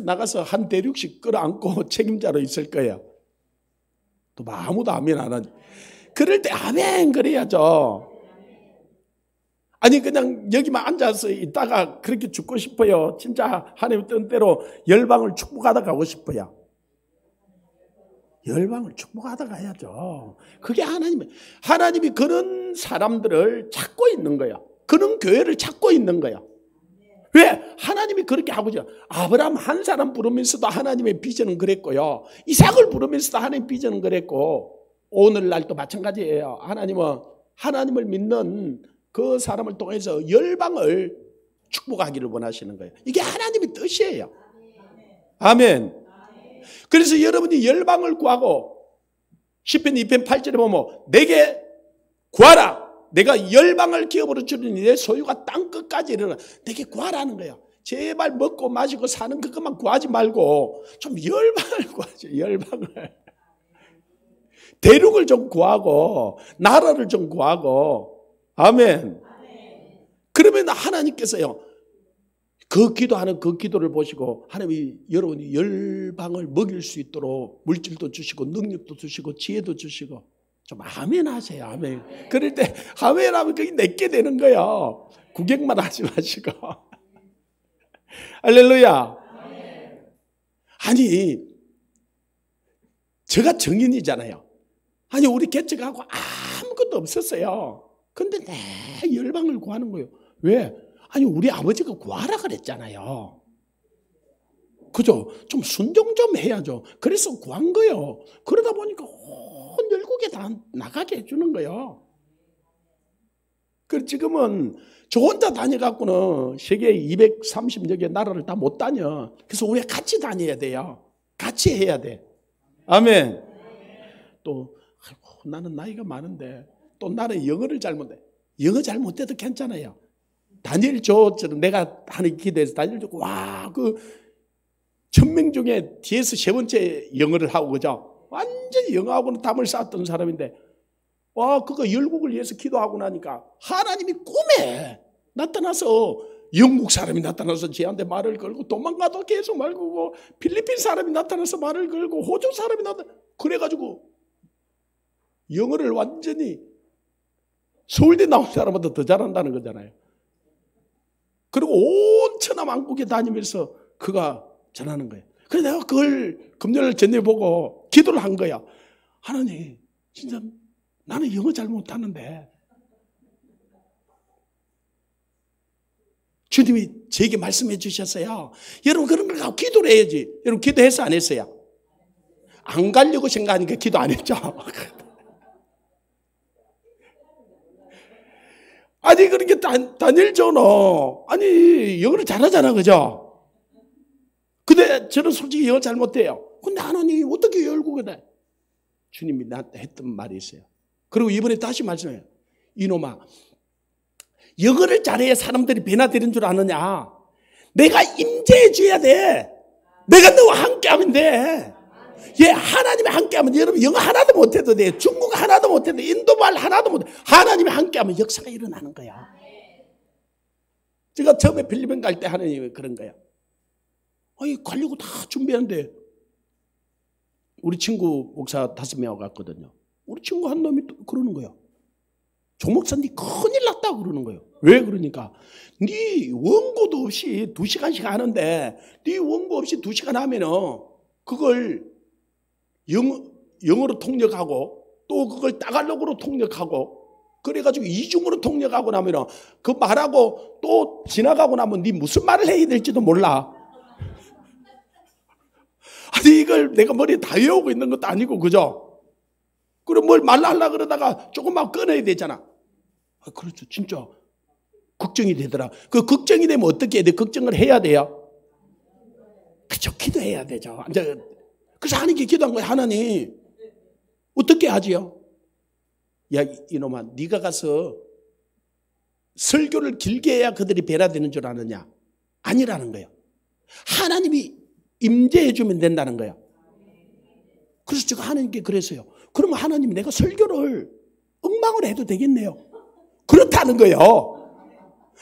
나가서 한 대륙씩 끌어안고 책임자로 있을 거예요. 또 아무도 아멘 안 하지. 그럴 때 아멘 그래야죠. 아니 그냥 여기만 앉아서 있다가 그렇게 죽고 싶어요. 진짜 하나님 뜻대로 열방을 축복하다 가고 싶어요. 열방을 축복하다 가야죠. 그게 하나님이 그런 사람들을 찾고 있는 거예요. 그런 교회를 찾고 있는 거예요. 왜? 하나님이 그렇게 하고죠. 아브라함 한 사람 부르면서도 하나님의 비전은 그랬고요. 이삭을 부르면서도 하나님의 비전은 그랬고 오늘날도 마찬가지예요. 하나님은 하나님을 믿는 그 사람을 통해서 열방을 축복하기를 원하시는 거예요. 이게 하나님의 뜻이에요. 아멘. 그래서 여러분이 열방을 구하고 시편 2편 8절에 보면 내게 구하라. 내가 열방을 기업으로 주리니 내 소유가 땅 끝까지 이르라. 내게 구하라는 거예요. 제발 먹고 마시고 사는 그것만 구하지 말고 좀 열방을 구하죠. 열방을. 대륙을 좀 구하고 나라를 좀 구하고 아멘. 그러면 하나님께서요 그 기도하는 그 기도를 보시고 하나님이 여러분이 열방을 먹일 수 있도록 물질도 주시고 능력도 주시고 지혜도 주시고 좀 아멘 하세요. 아멘. 그럴 때 아멘 하면 그게 내게 되는 거예요. 구경만 하지 마시고. 할렐루야. 아니 제가 정인이잖아요. 아니 우리 개척하고 아무것도 없었어요. 근데 내 열방을 구하는 거예요. 왜? 아니 우리 아버지가 구하라 그랬잖아요. 그죠? 좀 순종 좀 해야죠. 그래서 구한 거예요. 그러다 보니까 온 열국에 다 나가게 해주는 거예요. 그 지금은 저 혼자 다녀갖고는 세계 230여 개 나라를 다 못 다녀. 그래서 우리가 같이 다녀야 돼요. 같이 해야 돼. 아멘. 또 아이고, 나는 나이가 많은데 또 나는 영어를 잘못해. 영어 잘못해도 괜찮아요. 다니엘 조처럼 내가 하는 기도에서 다니엘 조 와, 그 1000명 중에 뒤에서 세 번째 영어를 하고 그죠? 완전히 영어하고는 담을 쌓았던 사람인데 와, 그거 열국을 위해서 기도하고 나니까 하나님이 꿈에 나타나서 영국 사람이 나타나서 쟤한테 말을 걸고 도망가도 계속 말 걸고 필리핀 사람이 나타나서 말을 걸고 호주 사람이 그래가지고 영어를 완전히 서울대 나온 사람보다 더 잘한다는 거잖아요. 그리고 온 천하만국에 다니면서 그가 전하는 거예요. 그래서 내가 그걸 금요일 저녁에 보고 기도를 한 거야. 하나님, 진짜 나는 영어 잘 못하는데 주님이 저에게 말씀해 주셨어요. 여러분 그런 걸 갖고 기도를 해야지. 여러분 기도해서 안 했어요? 안 가려고 생각하니까 기도 안 했죠. 아니 그렇게 다니엘 조는 아니 영어를 잘하잖아, 그죠? 근데 저는 솔직히 영어 잘 못해요. 근데 하나님 어떻게 열국에 돼? 주님이 나한테 했던 말이 있어요. 그리고 이번에 다시 말씀해요. 이놈아, 영어를 잘해야 사람들이 변화되는 줄 아느냐? 내가 임재해 줘야 돼. 내가 너와 함께하면 돼. 예, 하나님이 함께하면 여러분 영어 하나도 못해도 돼. 중국어 하나도 못해도 돼. 인도말 하나도 못해. 하나님이 함께하면 역사가 일어나는 거야. 제가 처음에 필리핀 갈 때 하나님이 그런 거야. 아니 가려고 다 준비하는데 우리 친구 목사 5명 갔거든요. 우리 친구 한 놈이 또 그러는 거야. 조목사님 큰일 났다 그러는 거예요. 왜 그러니까 네 원고도 없이 2시간씩 하는데 네 원고 없이 2시간 하면은 그걸 영어로 통역하고 또 그걸 따갈록으로 통역하고 그래가지고 이중으로 통역하고 나면은 그 말하고 또 지나가고 나면 네 무슨 말을 해야 될지도 몰라. 아니 이걸 내가 머리에 다 외우고 있는 것도 아니고 그죠? 그럼 뭘 말하려고 그러다가 조금만 꺼내야 되잖아. 아, 그렇죠. 진짜 걱정이 되더라. 그 걱정이 되면 어떻게 해야 돼? 걱정을 해야 돼요. 그죠? 기도해야 되죠. 이제 그래서 하나님께 기도한 거야. 하나님 어떻게 하지요? 야 이놈아 네가 가서 설교를 길게 해야 그들이 변화되는 줄 아느냐? 아니라는 거예요. 하나님이 임재해 주면 된다는 거예요. 그래서 제가 하나님께 그랬어요. 그러면 하나님이 내가 설교를 엉망을 해도 되겠네요. 그렇다는 거예요.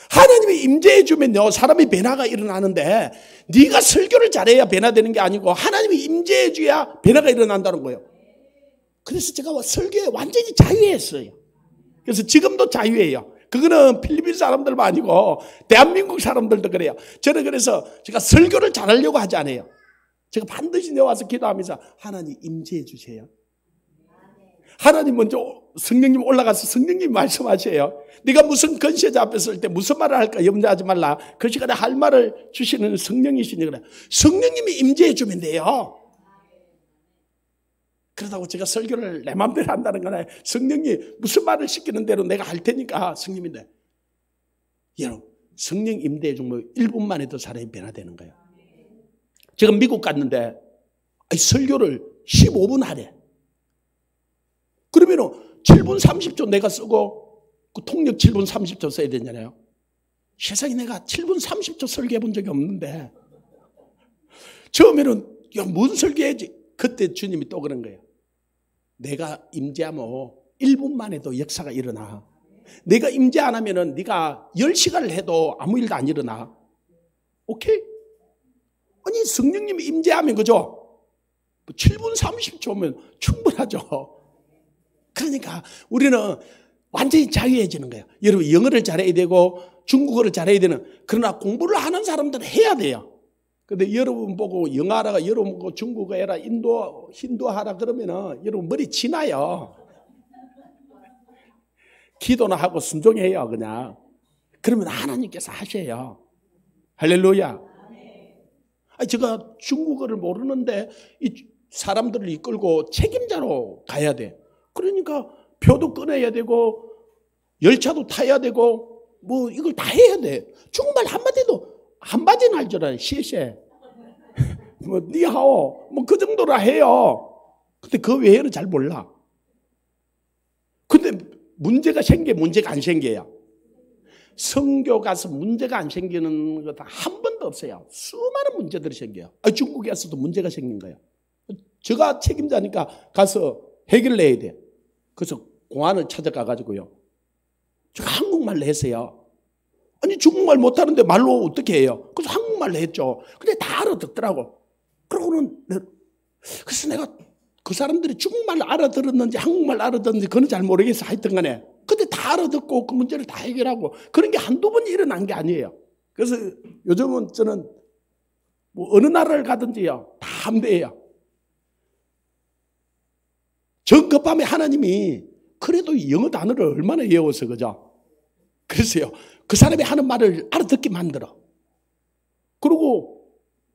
하나님이 임재해 주면요 사람이 변화가 일어나는데 네가 설교를 잘해야 변화되는 게 아니고 하나님이 임재해 줘야 변화가 일어난다는 거예요. 그래서 제가 설교에 완전히 자유했어요. 그래서 지금도 자유해요. 그거는 필리핀 사람들만 아니고 대한민국 사람들도 그래요. 저는 그래서 제가 설교를 잘하려고 하지 않아요. 제가 반드시 내와서 기도하면서 하나님 임재해 주세요. 하나님 먼저 성령님 올라가서 성령님 말씀하세요. 네가 무슨 건세자 앞에 설 때 무슨 말을 할까 염려하지 말라. 그 시간에 할 말을 주시는 성령이시니 그래. 성령님이 임재해 주면 돼요. 그러다고 제가 설교를 내 맘대로 한다는 건 아니에요. 성령이 무슨 말을 시키는 대로 내가 할 테니까 성령인데. 여러분 성령 임재해 주면 1분만 해도 사람이 변화되는 거예요. 제가 미국 갔는데 설교를 15분 하래. 그러면 7분 30초 내가 쓰고 그 통역 7분 30초 써야 되잖아요. 세상에 내가 7분 30초 설교해 본 적이 없는데 처음에는 야, 뭔 설교해야지. 그때 주님이 또 그런 거예요. 내가 임재하면 1분만 해도 역사가 일어나. 내가 임재 안 하면은 네가 10시간을 해도 아무 일도 안 일어나. 오케이? 아니 성령님이 임재하면 그죠? 7분 30초면 충분하죠. 그러니까 우리는 완전히 자유해지는 거예요. 여러분 영어를 잘해야 되고 중국어를 잘해야 되는 그러나 공부를 하는 사람들은 해야 돼요. 근데 여러분 보고 영어 하라가 여러분 보고 중국어 해라 힌두 하라 그러면은 여러분 머리 지나요. 기도나 하고 순종해요 그냥. 그러면 하나님께서 하셔요. 할렐루야. 아니 제가 중국어를 모르는데 이 사람들을 이끌고 책임자로 가야 돼. 그러니까 표도 꺼내야 되고 열차도 타야 되고 뭐 이걸 다 해야 돼. 중국말 한마디는 할 줄 알아요. 시에시에 뭐 니하오 뭐 그 정도라 해요. 근데 그 외에는 잘 몰라. 근데 문제가 안 생겨요. 선교 가서 문제가 안 생기는 거 한 번도 없어요. 수많은 문제들이 생겨요. 중국에 가서도 문제가 생긴 거예요. 제가 책임자니까 가서 해결해야 돼. 그래서 공안을 찾아가가지고요. 제가 한국말로 했어요. 아니 중국말 못하는데 말로 어떻게 해요? 그래서 한국말로 했죠. 근데 다 알아듣더라고. 그래서 내가 그 사람들이 중국말 알아들었는지 한국말 알아듣는지 그건 잘 모르겠어. 하여튼 간에. 근데 다 알아듣고 그 문제를 다 해결하고 그런 게 한두 번 일어난 게 아니에요. 그래서 요즘은 저는 뭐 어느 나라를 가든지요. 다 함대해요. 정급함에 하나님이 그래도 영어 단어를 얼마나 외워서 그죠? 그래서요. 그 사람이 하는 말을 알아듣게 만들어. 그리고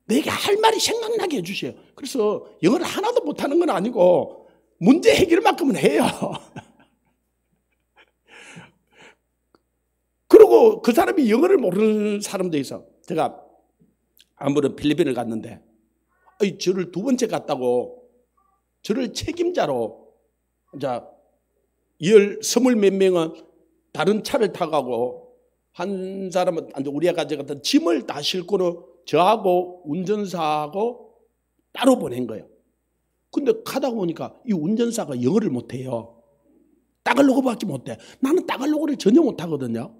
내가 할 말이 생각나게 해주세요. 그래서 영어를 하나도 못하는 건 아니고 문제 해결만큼은 해요. 그리고 그 사람이 영어를 모르는 사람도 있어. 제가 한 번은 필리핀을 갔는데 저를 2번째 갔다고 저를 책임자로 이제 20 몇 명은 다른 차를 타가고 한 사람은 우리가 가져갔던 짐을 다 싣고는 저하고 운전사하고 따로 보낸 거예요. 근데 가다 보니까 이 운전사가 영어를 못해요. 따갈로그밖에 못해. 나는 따갈로그를 전혀 못하거든요.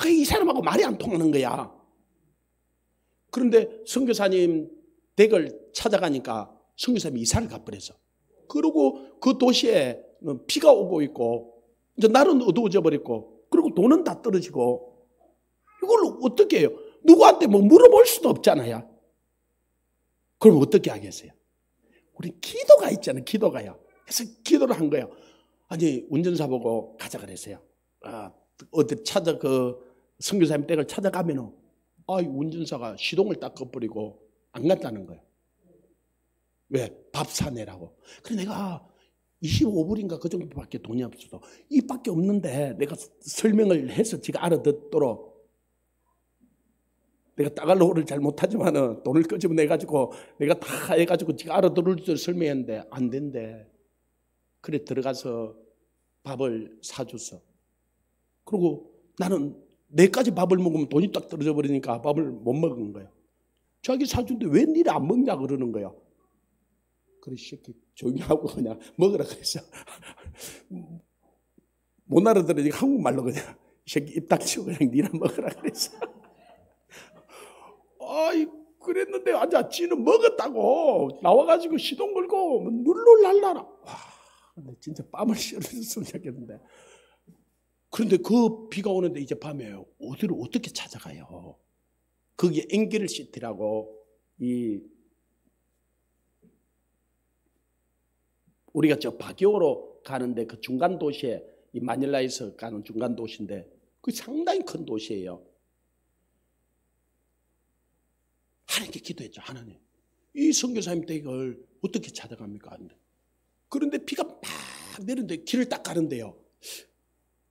이 사람하고 말이 안 통하는 거야. 그런데 선교사님 댁을 찾아가니까 선교사님이 이사를 가버렸어. 그리고 그 도시에 비가 오고 있고 이제 날은 어두워져 버렸고, 그리고 돈은 다 떨어지고, 이걸 어떻게 해요? 누구한테 뭐 물어볼 수도 없잖아요. 그럼 어떻게 하겠어요? 우리 기도가 있잖아요. 기도가요. 그래서 기도를 한 거예요. 아니, 운전사 보고 가자 그랬어요. 어디 선교사님 댁을 찾아가면은, 운전사가 시동을 딱 꺼버리고 안 간다는 거예요. 왜? 밥 사내라고. 그래, 내가 25불인가 그 정도밖에 돈이 없어서 이밖에 없는데 내가 설명을 해서 지가 알아듣도록, 내가 따갈로를 잘 못하지만은 돈을 끄집어내가지고 내가 다 해가지고 지가 알아들을 줄 설명했는데 안 된대. 그래, 들어가서 밥을 사줬어. 그리고 나는 내까지 밥을 먹으면 돈이 딱 떨어져 버리니까 밥을 못 먹은 거예요. 자기 사준데 왜 니를 안 먹냐 그러는 거예요. 그래, 새끼 조용히 하고 그냥 먹으라 그랬어. 못 알아들으니까 한국말로 그냥 새끼 입 닥치고 그냥 니나 먹으라 그랬어. 그랬는데 앉아 지는 먹었다고 나와가지고 시동 걸고 눌러 날라라. 와, 진짜 뺨을 씌워서 시작했는데. 그런데 그 비가 오는데 이제 밤에 어디를 어떻게 찾아가요? 거기에 앵겔 시티라고, 우리가 저 바기오로 가는데 그 중간 도시에, 이 마닐라에서 가는 중간 도시인데 그 상당히 큰 도시예요. 하나님께 기도했죠. 하나님, 이 선교사님 댁을 어떻게 찾아갑니까? 그런데 비가 막 내리는데 길을 딱 가는데요,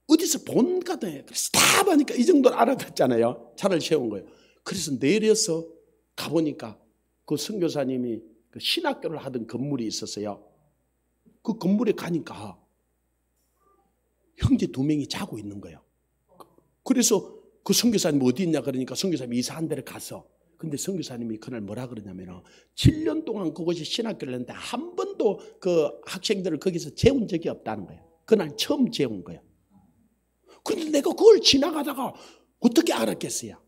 어디서 본가네. 그래서 다 보니까 이 정도는 알아듣잖아요. 차를 세운 거예요. 그래서 내려서 가보니까 그 선교사님이 그 신학교를 하던 건물이 있었어요. 그 건물에 가니까 형제 2명이 자고 있는 거예요. 그래서 그 선교사님 어디 있냐 그러니까 선교사님이 이사한 데를 가서, 근데 선교사님이 그날 뭐라 그러냐면 7년 동안 그곳이 신학교를 했는데 한 번도 그 학생들을 거기서 재운 적이 없다는 거예요. 그날 처음 재운 거예요. 그런데 내가 그걸 지나가다가 어떻게 알았겠어요?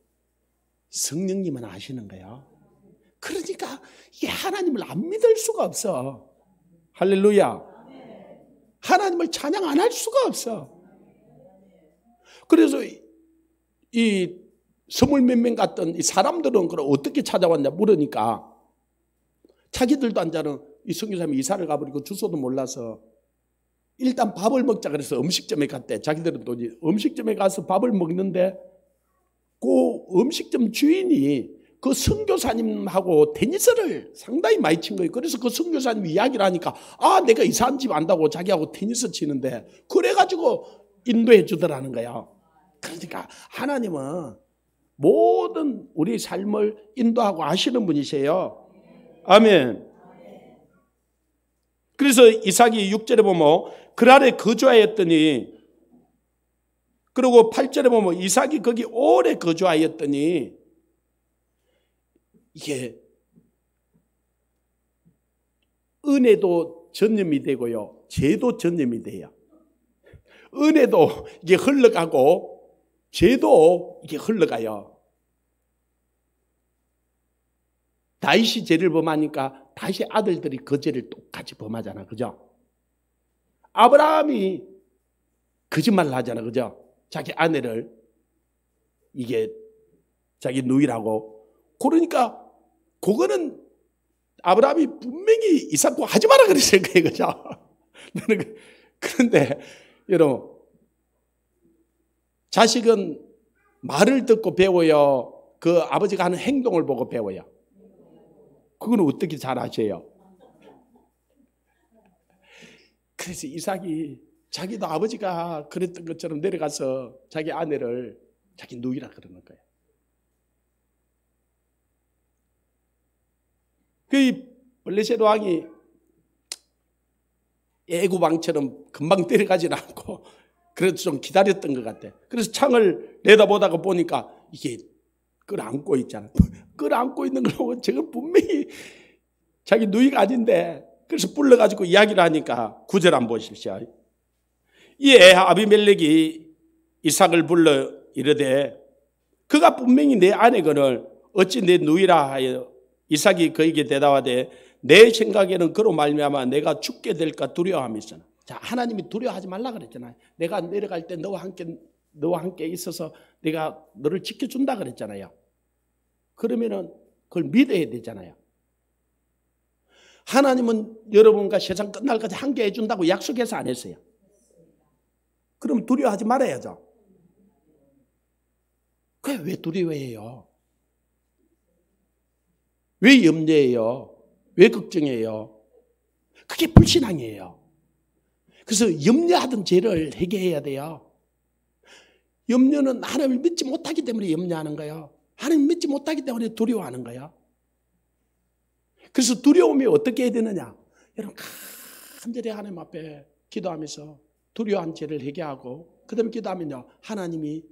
성령님은 아시는 거예요. 그러니까 이게 하나님을 안 믿을 수가 없어. 할렐루야. 하나님을 찬양 안 할 수가 없어. 그래서 이 스물 몇 명 갔던 이 사람들은 그럼 어떻게 찾아왔냐 물으니까 자기들도 앉아는 이 선교사님이 이사를 가버리고 주소도 몰라서 일단 밥을 먹자 그래서 음식점에 갔대. 자기들은 또 음식점에 가서 밥을 먹는데 그 음식점 주인이 그 선교사님하고 테니스를 상당히 많이 친 거예요. 그래서 그 선교사님이 이야기를 하니까 내가 이사한 집 안다고 자기하고 테니스 치는데 그래가지고 인도해 주더라는 거야. 그러니까 하나님은 모든 우리 삶을 인도하고 아시는 분이세요. 아멘. 그래서 이삭이 6절에 보면 그랄에 거주하였더니, 그리고 8절에 보면 이삭이 거기 오래 거주하였더니, 이게 은혜도 전염이 되고요, 죄도 전염이 돼요. 은혜도 이게 흘러가고 죄도 이게 흘러가요. 다윗이 죄를 범하니까 다시 아들들이 그 죄를 똑같이 범하잖아, 그죠? 아브라함이 거짓말을 하잖아, 그죠? 자기 아내를 이게 자기 누이라고. 그러니까 그거는 아브라함이 분명히 이삭과 하지 마라 그랬을 거예요, 그죠? 그런데 여러분, 자식은 말을 듣고 배워요? 그 아버지가 하는 행동을 보고 배워요? 그건 어떻게 잘 아세요? 그래서 이삭이 자기도 아버지가 그랬던 것처럼 내려가서 자기 아내를 자기 누이라 그러는 거예요. 그 블레셋 왕이 애구왕처럼 금방 때려가지는 않고 그래도 좀 기다렸던 것 같아. 그래서 창을 내다보다가 보니까 이게 끌어안고 있잖아. 끌어안고 있는 걸 보고 저건 분명히 자기 누이가 아닌데, 그래서 불러가지고 이야기를 하니까 9절 한번 보십시오. 이에 아비멜렉이 이삭을 불러 이르되 그가 분명히 내 아내거늘 어찌 내 누이라 하여. 이삭이 그에게 대답하되 내 생각에는 그로 말미암아 내가 죽게 될까 두려워함이 있으나 자, 하나님이 두려워하지 말라 그랬잖아요. 내가 내려갈 때 너와 함께 있어서 내가 너를 지켜준다 그랬잖아요. 그러면은 그걸 믿어야 되잖아요. 하나님은 여러분과 세상 끝날까지 함께 해준다고 약속해서 안 했어요. 그럼 두려워하지 말아야죠. 그게 왜 두려워해요? 왜 염려해요? 왜 걱정해요? 그게 불신앙이에요. 그래서 염려하던 죄를 해결해야 돼요. 염려는 하나님을 믿지 못하기 때문에 염려하는 거예요. 하나님을 믿지 못하기 때문에 두려워하는 거예요. 그래서 두려움이 어떻게 해야 되느냐? 여러분 간절히 하나님 앞에 기도하면서 두려워한 죄를 해결하고 그 다음에 기도하면요, 하나님이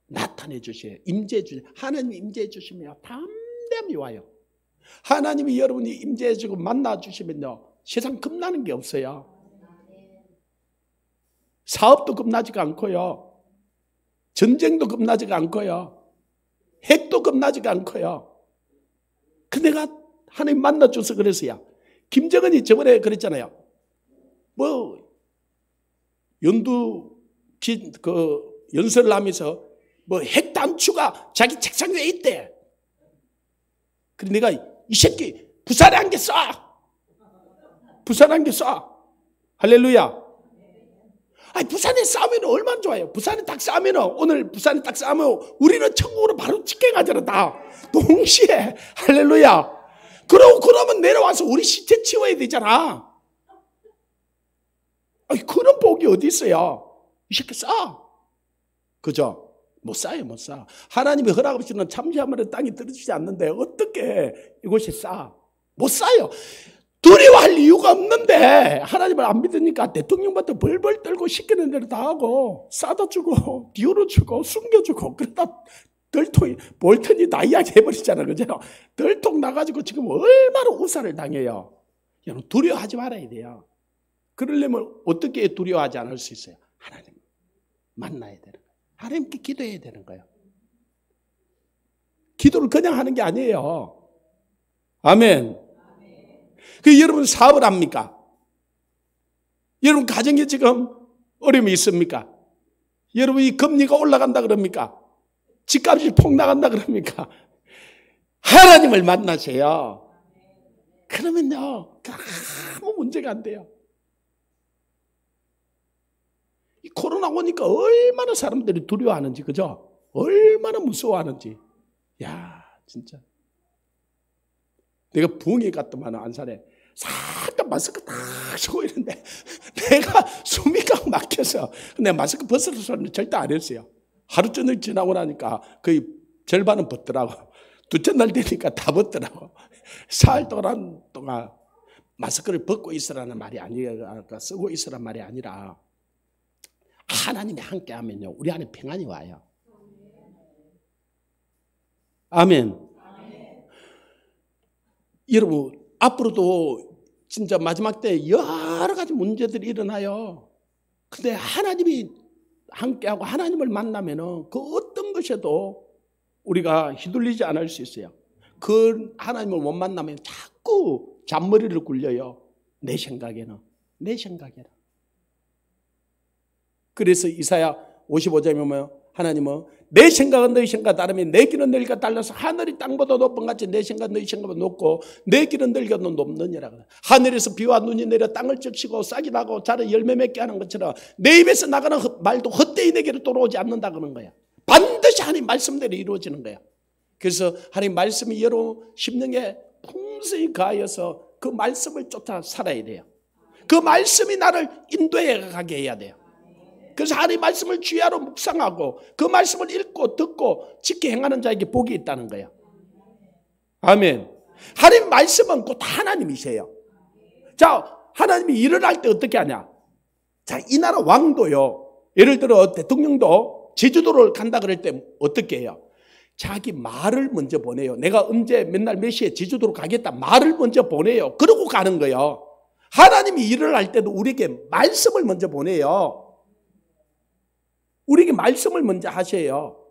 나타내 주셔요. 임재해 주셔요. 하나님이 임재해 주시면 담대함이 와요. 하나님이 여러분이 임재해 주고 만나 주시면요, 세상 겁나는 게 없어요. 사업도 겁나지가 않고요, 전쟁도 겁나지가 않고요, 핵도 겁나지가 않고요. 그 내가 하나님 만나줘서 그랬어요. 김정은이 저번에 그랬잖아요. 뭐 연설을 하면서 뭐 핵단추가 자기 책상 위에 있대. 그래 내가 이 새끼 부산에 한 개 쏴. 부산에 한 개 쏴. 할렐루야. 아니 부산에 싸우면 얼마나 좋아요. 부산에 딱 싸우면 오늘 부산에 딱 싸우면 우리는 천국으로 바로 직행하잖아. 다 동시에. 할렐루야. 그러면 내려와서 우리 시체 치워야 되잖아. 아니 그런 복이 어디 있어요. 이 새끼 싸. 그죠? 못 싸요, 못 싸. 하나님이 허락 없이는 참새하면 땅이 떨어지지 않는데 어떻게 이곳이 싸? 못 싸요. 두려워할 이유가 없는데 하나님을 안 믿으니까 대통령부터 벌벌 떨고 시키는 대로 다 하고 싸다 주고 뒤로 주고 숨겨주고 그러다 덜통이 볼턴이 다이아게 해버리잖아. 그죠? 덜통 나가지고 지금 얼마나 우살을 당해요. 여러분 두려워하지 말아야 돼요. 그러려면 어떻게 두려워하지 않을 수 있어요? 하나님 만나야 되는 거예요. 하나님께 기도해야 되는 거예요. 기도를 그냥 하는 게 아니에요. 아멘. 그 여러분 사업을 합니까? 여러분 가정에 지금 어려움이 있습니까? 여러분이 금리가 올라간다 그럽니까? 집값이 폭락한다 그럽니까? 하나님을 만나세요. 그러면요 아무 문제가 안 돼요. 이 코로나 오니까 얼마나 사람들이 두려워하는지, 그죠? 얼마나 무서워하는지. 야, 진짜. 내가 부흥회 갔더만 안산에 잠깐 마스크 딱 쓰고 있는데 내가 숨이 꽉 막혀서 내가 마스크 벗어서는 절대 안 했어요. 하루 종일 지나고 나니까 거의 절반은 벗더라고. 둘째 날 되니까 다 벗더라고. 사흘 동안 마스크를 벗고 있으라는 말이 아니라, 쓰고 있으라는 말이 아니라 하나님이 함께 하면요 우리 안에 평안이 와요. 아멘. 여러분 앞으로도 진짜 마지막 때 여러 가지 문제들이 일어나요. 근데 하나님이 함께하고 하나님을 만나면은 그 어떤 것에도 우리가 휘둘리지 않을 수 있어요. 그 하나님을 못 만나면 자꾸 잔머리를 굴려요. 내 생각에는. 그래서 이사야 55장에 보면 하나님은 내 생각은 너희 생각 다르면 내 길은 너희가 달라서 하늘이 땅보다 높은 같이 내 생각은 너희 생각보다 높고 내 길은 너희가 높느니라. 하늘에서 비와 눈이 내려 땅을 적시고 싹이 나고 자를 열매 맺게 하는 것처럼 내 입에서 나가는 말도 헛되이 내게로 돌아오지 않는다 그러는 거야. 반드시 하나님 말씀대로 이루어지는 거야. 그래서 하나님 말씀이 여러분 심령에 풍성히 가하여서 그 말씀을 쫓아 살아야 돼요. 그 말씀이 나를 인도해 가게 해야 돼요. 그래서 하나님 말씀을 주야로 묵상하고 그 말씀을 읽고 듣고 지켜 행하는 자에게 복이 있다는 거예요. 아멘. 하나님 말씀은 곧 하나님이세요. 자, 하나님이 일을 할 때 어떻게 하냐? 자, 이 나라 왕도요. 예를 들어 대통령도 제주도를 간다 그럴 때 어떻게 해요? 자기 말을 먼저 보내요. 내가 언제 맨날 몇 시에 제주도로 가겠다 말을 먼저 보내요. 그러고 가는 거예요. 하나님이 일을 할 때도 우리에게 말씀을 먼저 보내요. 우리에게 말씀을 먼저 하셔요.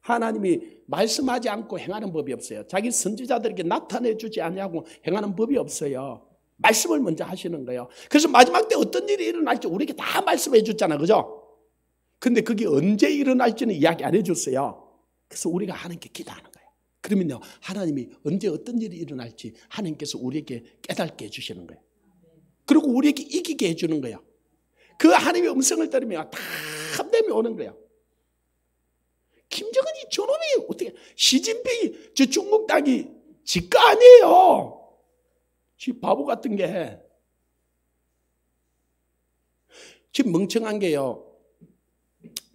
하나님이 말씀하지 않고 행하는 법이 없어요. 자기 선지자들에게 나타내 주지 않냐고 행하는 법이 없어요. 말씀을 먼저 하시는 거예요. 그래서 마지막 때 어떤 일이 일어날지 우리에게 다 말씀해 줬잖아. 그죠? 근데 그게 언제 일어날지는 이야기 안 해줬어요. 그래서 우리가 하나님께 기도하는 거예요. 그러면요, 하나님이 언제 어떤 일이 일어날지 하나님께서 우리에게 깨닫게 해주시는 거예요. 그리고 우리에게 이기게 해주는 거예요. 그 하나님의 음성을 들으면 다 함됨이 오는 거예요. 김정은이 저놈이 어떻게, 시진핑이 저 중국 땅이 지가 아니에요. 지 바보 같은 게. 지금 멍청한 게요.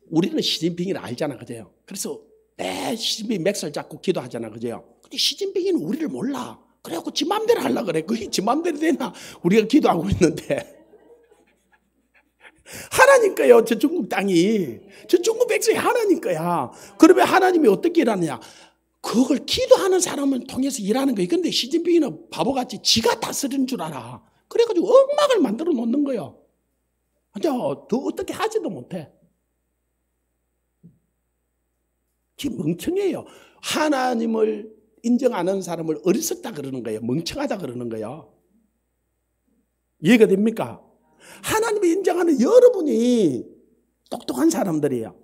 우리는 시진핑이를 알잖아. 그죠? 그래서 매 시진핑 맥살 잡고 기도하잖아. 그죠? 근데 시진핑이는 우리를 몰라. 그래갖고 지 맘대로 하려고 그래. 그게 지 맘대로 되나? 우리가 기도하고 있는데. 하나님 거예요. 저 중국 땅이. 저 중국 백성이 하나님 거야. 그러면 하나님이 어떻게 일하느냐? 그걸 기도하는 사람을 통해서 일하는 거예요. 근데 시진핑이는 바보같이 지가 다스리는 줄 알아. 그래가지고 엉망을 만들어 놓는 거예요. 근데 더 어떻게 하지도 못해. 지금 멍청해요. 하나님을 인정하는 사람을 어리석다 그러는 거예요. 멍청하다 그러는 거예요. 이해가 됩니까? 하나님을 인정하는 여러분이 똑똑한 사람들이에요.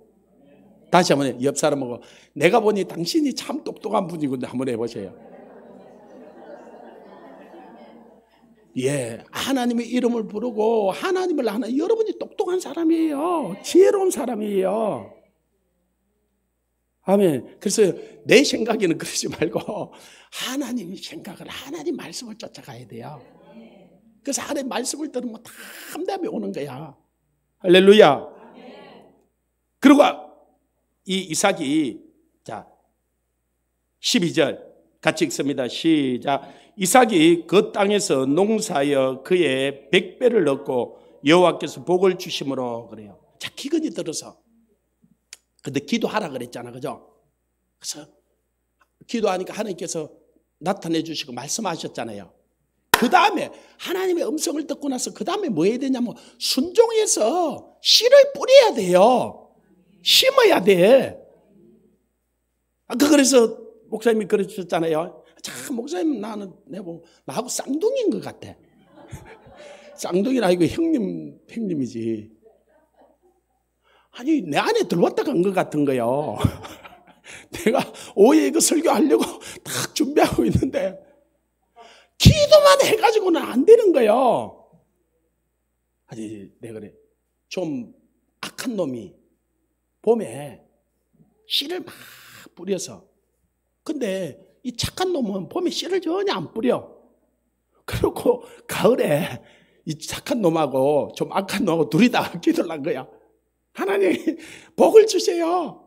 다시 한번 옆 사람하고 내가 보니 당신이 참 똑똑한 분이군요. 한번 해보세요. 예, 하나님의 이름을 부르고 하나님을 아는 여러분이 똑똑한 사람이에요. 지혜로운 사람이에요. 아멘. 그래서 내 생각에는 그러지 말고 하나님의 생각을, 하나님 말씀을 쫓아가야 돼요. 그래서 하나님 말씀을 들으면 다 함담이 오는 거야. 할렐루야. 그리고 이 이삭이, 자 12절 같이 읽습니다. 시작. 이삭이 그 땅에서 농사하여 그의 100배를 얻고 여호와께서 복을 주심으로. 그래요. 자, 기근이 들어서. 근데 기도하라 그랬잖아. 그죠? 그래서 기도하니까 하나님께서 나타내 주시고 말씀하셨잖아요. 그 다음에 하나님의 음성을 듣고 나서 그 다음에 뭐 해야 되냐면 순종해서 씨를 뿌려야 돼요. 심어야 돼. 그래서 목사님이 그러셨잖아요. 참 목사님 나하고 쌍둥이인 것 같아. 쌍둥이는 아니고 형님이지. 아니 내 안에 들어왔다 간 것 같은 거예요. 내가 오후에 이거 설교하려고 딱 준비하고 있는데 기도만 해가지고는 안 되는 거예요. 아니 내가 그래, 좀 악한 놈이 봄에 씨를 막 뿌려서, 근데 이 착한 놈은 봄에 씨를 전혀 안 뿌려. 그리고 가을에 이 착한 놈하고 좀 악한 놈하고 둘이 다 기도를 한 거야. 하나님 복을 주세요.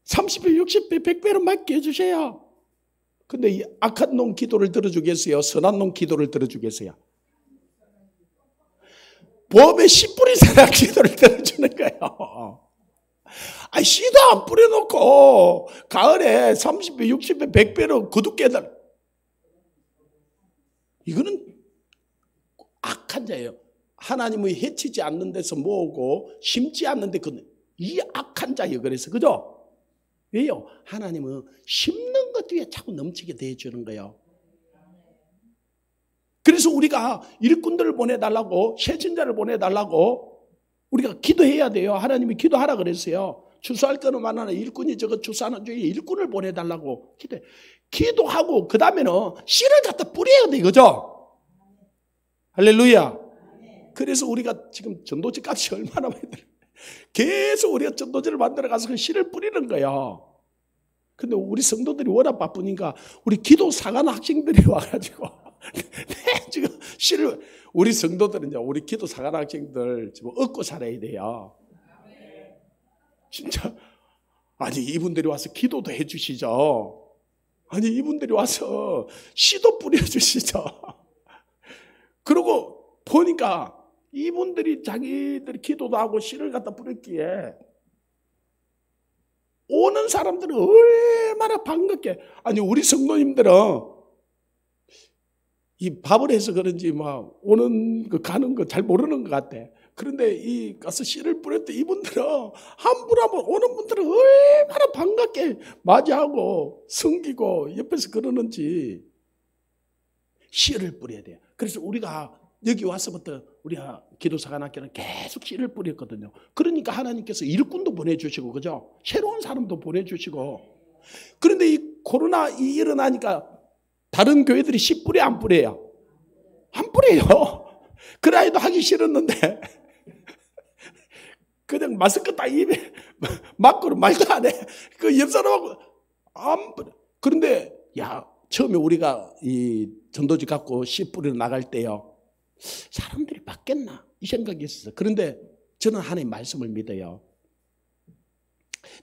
30배, 60배, 100배로 맞게 해주세요. 근데 이 악한 놈 기도를 들어주겠어요? 선한 놈 기도를 들어주겠어요? 봄에 씨 뿌린 사람 기도를 들어주는 거예요. 아니, 씨도 안 뿌려놓고 가을에 30배, 60배, 100배로 거두깨들. 이거는 악한 자예요. 하나님의 해치지 않는 데서 모으고 심지 않는 데 이 악한 자예요. 그래서 그죠? 왜요? 하나님은 심는 것 위에 자꾸 넘치게 대해주는 거예요. 그래서 우리가 일꾼들을 보내달라고, 세진자를 보내달라고 우리가 기도해야 돼요. 하나님이 기도하라 그랬어요. 추수할 거는 많으나 일꾼이 저거 추수하는 중에 일꾼을 보내달라고 기도하고 그 다음에는 씨를 갖다 뿌려야 돼. 그죠? 할렐루야. 그래서 우리가 지금 전도지 값이 얼마나 많이 들어요. 계속 우리가 전도지를 만들어 가서 그 씨를 뿌리는 거예요. 근데 우리 성도들이 워낙 바쁘니까 우리 기도 사관 학생들이 와가지고 지금 씨를, 우리 성도들은 이제 우리 기도 사관 학생들 지금 얻고 살아야 돼요. 진짜. 아니 이분들이 와서 기도도 해주시죠. 아니 이분들이 와서 씨도 뿌려주시죠. 그리고 보니까 이분들이 자기들이 기도도 하고 씨를 갖다 뿌렸기에 오는 사람들은 얼마나 반갑게. 아니 우리 성도님들은 이 밥을 해서 그런지 막 오는 거 가는 거 잘 모르는 것 같아. 그런데 이 가서 씨를 뿌렸던 이분들은 한 분 한 분 오는 분들은 얼마나 반갑게 맞이하고 섬기고 옆에서 그러는지. 씨를 뿌려야 돼요. 그래서 우리가 여기 와서부터 우리가 기도사관학교는 계속 씨를 뿌렸거든요. 그러니까 하나님께서 일꾼도 보내주시고, 그죠? 새로운 사람도 보내주시고. 그런데 이 코로나 일어나니까 다른 교회들이 씨 뿌려 안 뿌려요? 안 뿌려요. 그래도 하기 싫었는데 그냥 마스크 딱 입에 막고 말도 안 해. 그 옆 사람하고 안 뿌려. 그런데 처음에 우리가 이 전도지 갖고 씨 뿌리러 나갈 때요, 사람들이 받겠나 이 생각이 있었어요. 그런데 저는 하나님 말씀을 믿어요.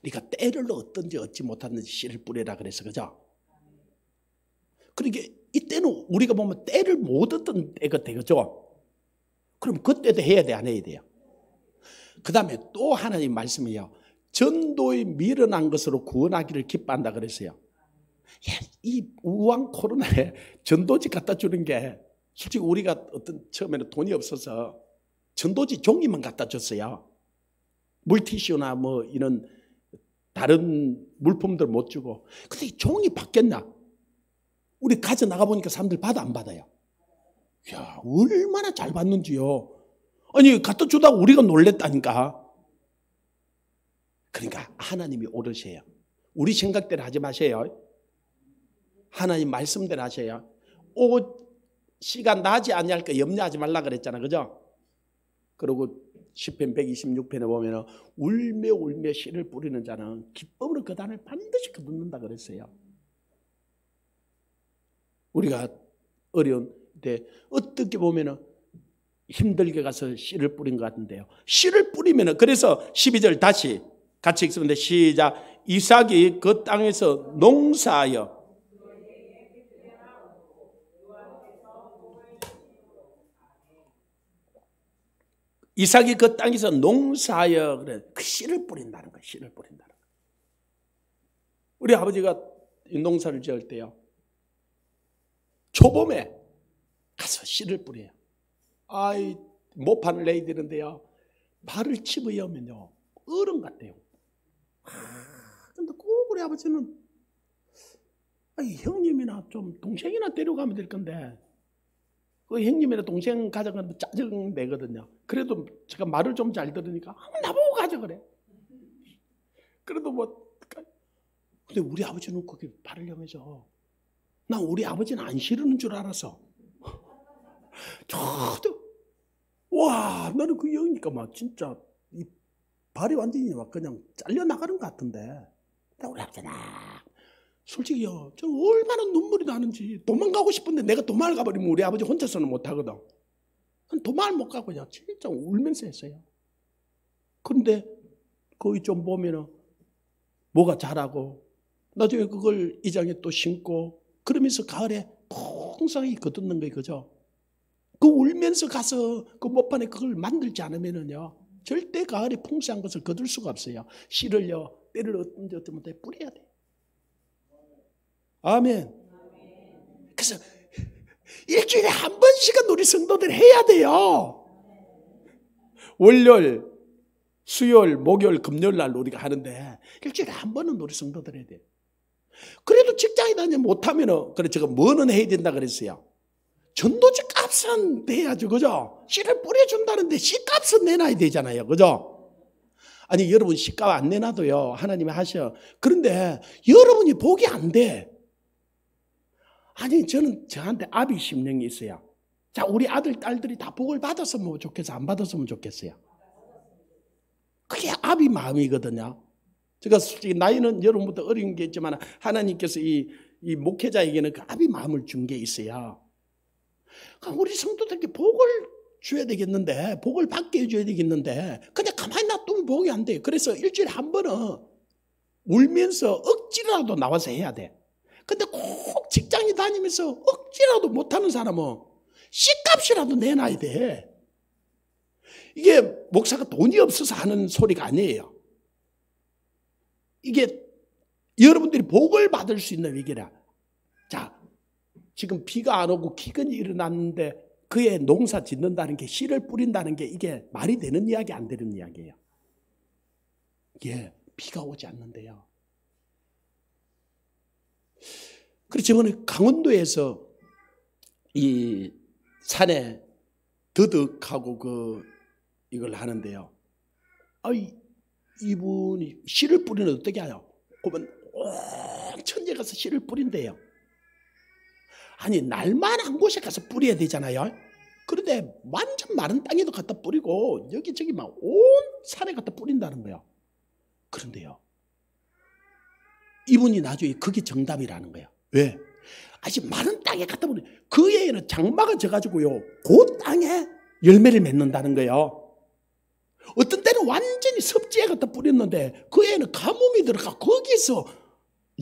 네가 때를 얻든지 얻지 못하든지 씨를 뿌리라 그래서, 그죠? 그러니까 이때는 우리가 보면 때를 못 얻던 때가 되겠죠. 그럼 그때도 해야 돼, 안 해야 돼요? 그 다음에 또 하나님 말씀이요, 전도에 미련한 것으로 구원하기를 기뻐한다 그랬어요. 이 우왕 코로나에 전도지 갖다 주는 게, 솔직히 우리가 처음에는 돈이 없어서 전도지 종이만 갖다 줬어요. 물티슈나 뭐 이런 다른 물품들 못 주고. 근데 이 종이 받겠나? 우리 가져 나가 보니까 사람들 받아 안 받아요? 야, 얼마나 잘 받는지요. 아니 갖다 주다가 우리가 놀랬다니까. 그러니까 하나님이 오르세요. 우리 생각대로 하지 마세요. 하나님 말씀대로 하세요. 시간 나지 아니할까 염려하지 말라 그랬잖아, 그죠? 그리고 시편 126편에 보면 울며 울며 씨를 뿌리는 자는 기쁨으로 그 단을 반드시 거둔는다 그랬어요. 우리가 어려운 때 어떻게 보면 힘들게 가서 씨를 뿌린 것 같은데요, 씨를 뿌리면, 그래서 12절 다시 같이 읽습니다. 시작. 이삭이 그 땅에서 농사하여, 이삭이 그 땅에서 농사하여, 그래, 그 씨를 뿌린다는 거예요. 씨를 뿌린다는 거예요. 우리 아버지가 이 농사를 지을 때요, 초봄에 가서 씨를 뿌려요. 모판을 내야 되는데요, 발을 집어여면요 얼음 같대요. 근데 꼭 우리 아버지는 형님이나 좀 동생이나 데려가면 될 건데, 그 형님이나 동생 가져가면 짜증 내거든요. 그래도 제가 말을 좀 잘 들으니까 나보고 가져 그래. 그래도 근데 우리 아버지는 거기 발을 여면서, 나 우리 아버지는 안 싫은 줄 알았어. 저도 나는 그 여기니까 막 진짜 이 발이 완전히 막 그냥 잘려 나가는 것 같은데, 우리 아버지는 솔직히요, 저 얼마나 눈물이 나는지. 도망가고 싶은데 내가 도망을 가버리면 우리 아버지 혼자서는 못 하거든. 도망을 못 가고 그냥 진짜 울면서 했어요. 그런데 거기 좀 보면은 뭐가 자라고, 나중에 그걸 이장에 또 심고, 그러면서 가을에 풍성하게 거두는 거예요, 그죠? 그 울면서 가서 그 못판에 그걸 만들지 않으면은요, 절대 가을에 풍성한 것을 거둘 수가 없어요. 씨를요, 때를 얻든지 얻지 못해 뿌려야 돼. 아멘. 그래서 일주일에 한 번씩은 우리 성도들 해야 돼요. 월요일, 수요일, 목요일, 금요일 날 우리가 하는데 일주일에 한 번은 우리 성도들 해야 돼요. 그래도 직장에 다니면 못하면은, 그래 제가 뭐는 해야 된다 그랬어요. 전도지 값은 돼야죠, 그죠? 씨를 뿌려준다는데 씨값은 내놔야 되잖아요, 그죠? 아니 여러분 씨값 안 내놔도요 하나님이 하셔. 그런데 여러분이 복이 안 돼. 아니 저는 저한테 아비 심령이 있어요. 자, 우리 아들 딸들이 다 복을 받았으면 좋겠어요, 안 받았으면 좋겠어요? 그게 아비 마음이거든요. 제가 솔직히 나이는 여러분보다 어린 게 있지만 하나님께서 이 목회자에게는 그 아비 마음을 준 게 있어요. 그러니까 우리 성도들에게 복을 줘야 되겠는데, 복을 받게 해줘야 되겠는데, 그냥 가만히 놔두면 복이 안 돼요. 그래서 일주일에 한 번은 울면서 억지라도 나와서 해야 돼. 근데 꼭 직장에 다니면서 억지라도 못하는 사람은 씨값이라도 내놔야 돼. 이게 목사가 돈이 없어서 하는 소리가 아니에요. 이게 여러분들이 복을 받을 수 있는 위기라. 자, 지금 비가 안 오고 기근이 일어났는데 그의 농사 짓는다는 게, 씨를 뿌린다는 게 이게 말이 되는 이야기, 안 되는 이야기예요. 이게 비가 오지 않는데요. 그래서 저번에 강원도에서 이 산에 더덕하고 이걸 하는데요. 이분이 씨를 뿌리는 어떻게 해요? 그러면 온 천지에 가서 씨를 뿌린대요. 아니 날만한 곳에 가서 뿌려야 되잖아요. 그런데 완전 마른 땅에도 갖다 뿌리고 여기저기 막 온 산에 갖다 뿌린다는 거예요. 그런데요, 이분이 나중에 그게 정답이라는 거예요. 왜? 아직 마른 땅에 갖다 뿌리. 그 애는 장마가 져가지고요, 그 땅에 열매를 맺는다는 거예요. 어떤 때는 완전히 섭지에 갖다 뿌렸는데 그 애는 가뭄이 들어가 거기서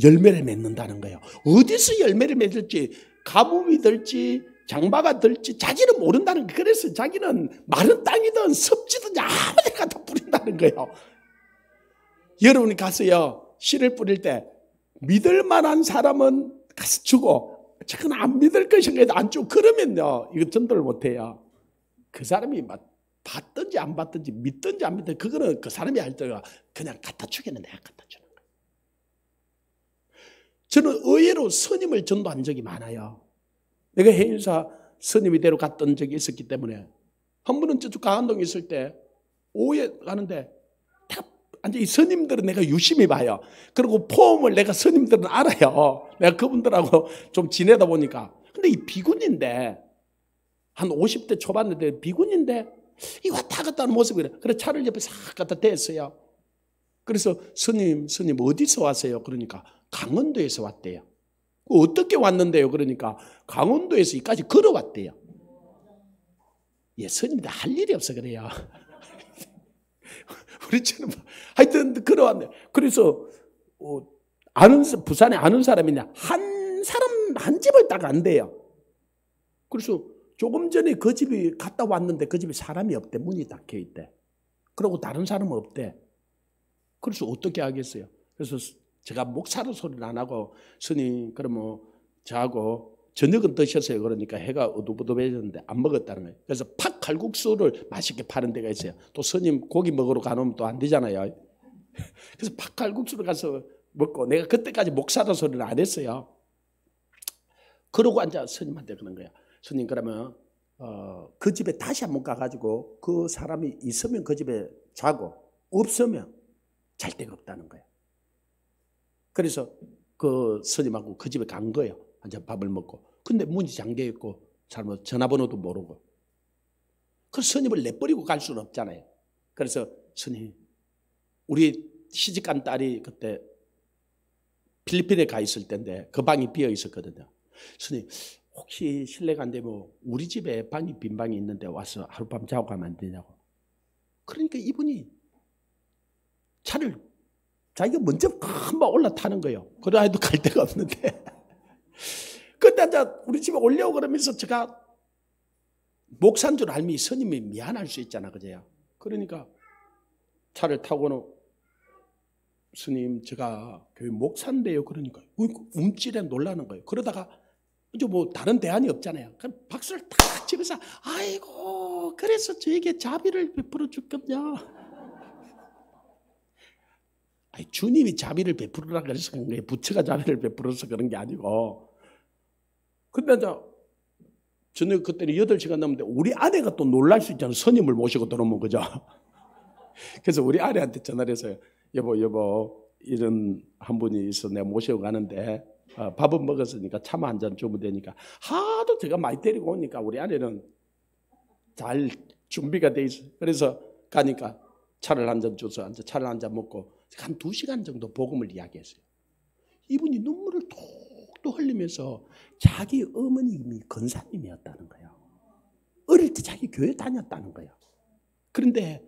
열매를 맺는다는 거예요. 어디서 열매를 맺을지, 가뭄이 들지 장마가 들지 자기는 모른다는 거예요. 그래서 자기는 마른 땅이든 섭지든 아무 데 갖다 뿌린다는 거예요. 여러분이 가서요, 씨를 뿌릴 때 믿을 만한 사람은 가서 주고, 저건 안 믿을 것인가 해도 안 주고, 그러면요 이거 전도를 못해요. 그 사람이 막 받든지 안 받든지 믿든지 안 믿든지 그거는 그 사람이 알 때가 그냥 갖다 주겠는 내가 갖다 주는 거예요. 저는 의외로 스님을 전도한 적이 많아요. 내가 해인사 스님이 대로 갔던 적이 있었기 때문에. 한 번은 저쪽 강안동에 있을 때 오후에 가는데 완전 이 스님들은 내가 유심히 봐요. 그리고 포음을 내가 스님들은 알아요. 내가 그분들하고 좀 지내다 보니까. 근데 이 비군인데, 한 50대 초반인데 비군인데 이 왔다 갔다 하는 모습이 그래. 그래서 차를 옆에 싹 갖다 댔어요. 그래서 스님 어디서 왔어요? 그러니까 강원도에서 왔대요. 어떻게 왔는데요? 그러니까 강원도에서 여기까지 걸어왔대요. 예, 스님들 할 일이 없어 그래요. 우리처럼 하여튼 걸어왔네. 그래서 부산에 아는 사람이냐, 한 사람 한 집을 딱 안대요. 그래서 조금 전에 그 집이 갔다 왔는데 그 집에 사람이 없대. 문이 닫혀 있대. 그리고 다른 사람은 없대. 그래서 어떻게 하겠어요? 그래서 제가 목사로 소리를 안 하고, 스님 그러면 저하고 저녁은 드셨어요. 그러니까 해가 어둑어둑해졌는데 안 먹었다는 거예요. 그래서 팥 칼국수를 맛있게 파는 데가 있어요. 또 스님 고기 먹으러 가면 또 안 되잖아요. 그래서 팥 칼국수를 가서 먹고, 내가 그때까지 목사로 소리를 안 했어요. 그러고 앉아 스님한테 그런 거야. 스님 그러면 그 집에 다시 한번 가가지고 그 사람이 있으면 그 집에 자고, 없으면 잘 데가 없다는 거예요. 그래서 그 스님하고 그 집에 간 거예요. 앉아 밥을 먹고. 근데 문이 잠겨 있고 잘못 전화번호도 모르고. 그 스님을 내버리고 갈 수는 없잖아요. 그래서 스님, 우리 시집간 딸이 그때 필리핀에 가 있을 때인데 그 방이 비어 있었거든요. 스님, 혹시 실례가 안 되면 우리 집에 방이 빈 방이 있는데 와서 하룻밤 자고 가면 안 되냐고. 그러니까 이분이 차를 자기가 먼저 금방 올라타는 거예요. 그래 해도 갈 데가 없는데. 그때 이제 우리 집에 올려고 그러면서 제가 목사인 줄 알면 스님이 미안할 수 있잖아, 그제요. 그러니까 차를 타고는, 스님 제가 교회 목사인데요. 그러니까 움찔해 놀라는 거예요. 그러다가 이제 뭐 다른 대안이 없잖아요. 그럼 박수를 탁 치면서, 아이고 그래서 저에게 자비를 베풀어 줬겠냐. 아니, 주님이 자비를 베풀으라 그래서 그런 거예요. 부처가 자비를 베풀어서 그런 게 아니고. 근데 이제 저녁 그때는 8시간 넘는데 우리 아내가 또 놀랄 수 있잖아요. 스님을 모시고 들어오면, 그죠? 그래서 우리 아내한테 전화를 해서요. 여보 이런 한 분이 있어 내가 모시고 가는데 밥은 먹었으니까 차만 한 잔 주면 되니까. 하도 제가 많이 데리고 오니까 우리 아내는 잘 준비가 돼 있어요. 그래서 가니까 차를 한 잔 줘서 차를 한 잔 먹고 한 2시간 정도 복음을 이야기했어요. 이분이 눈물을 톡톡 흘리면서 자기 어머님이 권사님이었다는 거예요. 어릴 때 자기 교회 다녔다는 거예요. 그런데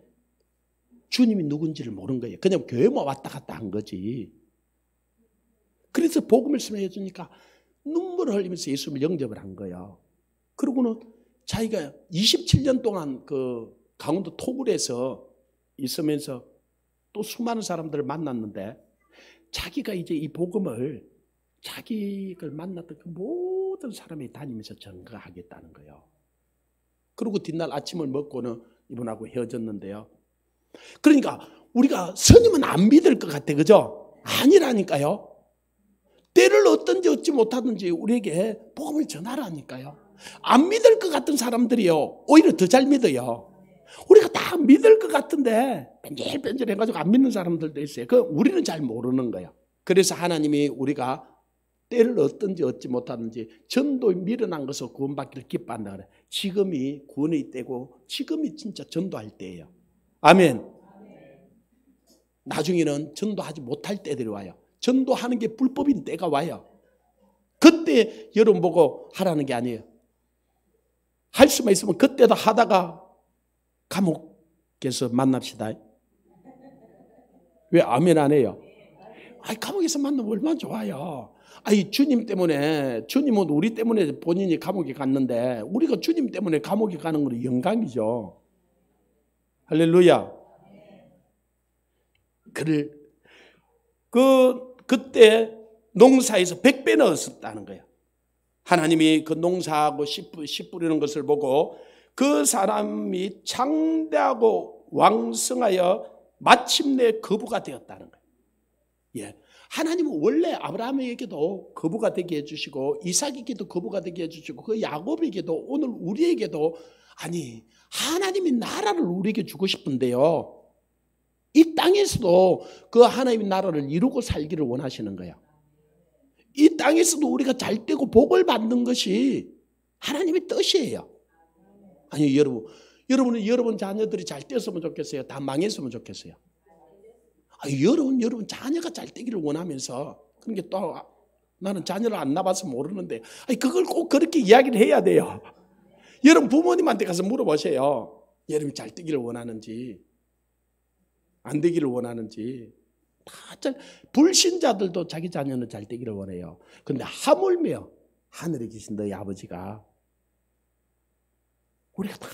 주님이 누군지를 모르는 거예요. 그냥 교회만 왔다 갔다 한 거지. 그래서 복음을 설명해 주니까 눈물을 흘리면서 예수님을 영접을 한 거예요. 그러고는 자기가 27년 동안 그 강원도 토굴에서 있으면서 또 수많은 사람들을 만났는데, 자기가 이제 이 복음을 자기를 만났던 그 모든 사람이 다니면서 전가하겠다는 거예요. 그리고 뒷날 아침을 먹고는 이분하고 헤어졌는데요. 그러니까 우리가 스님은 안 믿을 것 같아, 그죠? 아니라니까요. 때를 어떤지 얻지 못하든지 우리에게 복음을 전하라니까요. 안 믿을 것 같은 사람들이요, 오히려 더 잘 믿어요. 우리가 다 믿을 것 같은데 뺀질뺀질해가지고 안 믿는 사람들도 있어요. 우리는 잘 모르는 거예요. 그래서 하나님이 우리가 때를 얻든지 얻지 못하든지 전도에 미련한 것을 구원받기를 기뻐한다 그래. 지금이 구원의 때고 지금이 진짜 전도할 때예요. 아멘. 나중에는 전도하지 못할 때들이 와요. 전도하는 게 불법인 때가 와요. 그때 여러분 보고 하라는 게 아니에요. 할 수만 있으면 그때도 하다가 감옥에서 만납시다. 왜 아멘 안 해요? 감옥에서 만나면 얼마나 좋아요. 주님 때문에, 주님은 우리 때문에 본인이 감옥에 갔는데 우리가 주님 때문에 감옥에 가는 건 영광이죠. 할렐루야. 그때 농사에서 100배 넣었다는 거예요. 하나님이 그 농사하고 씨 뿌리는 것을 보고 그 사람이 창대하고 왕성하여 마침내 거부가 되었다는 거예요. 예. 하나님은 원래 아브라함에게도 거부가 되게 해주시고 이삭에게도 거부가 되게 해주시고 그 야곱에게도 오늘 우리에게도 하나님이 나라를 우리에게 주고 싶은데요. 이 땅에서도 그 하나님의 나라를 이루고 살기를 원하시는 거예요. 이 땅에서도 우리가 잘 되고 복을 받는 것이 하나님의 뜻이에요. 여러분 자녀들이 잘 되었으면 좋겠어요? 다 망했으면 좋겠어요? 여러분 자녀가 잘 되기를 원하면서, 그러니까 또 나는 자녀를 안 낳아서 모르는데 그걸 꼭 그렇게 이야기를 해야 돼요. 여러분 부모님한테 가서 물어보세요. 여러분이 잘 되기를 원하는지 안 되기를 원하는지. 불신자들도 자기 자녀는 잘 되기를 원해요. 그런데 하물며 하늘에 계신 너희 아버지가 우리가 다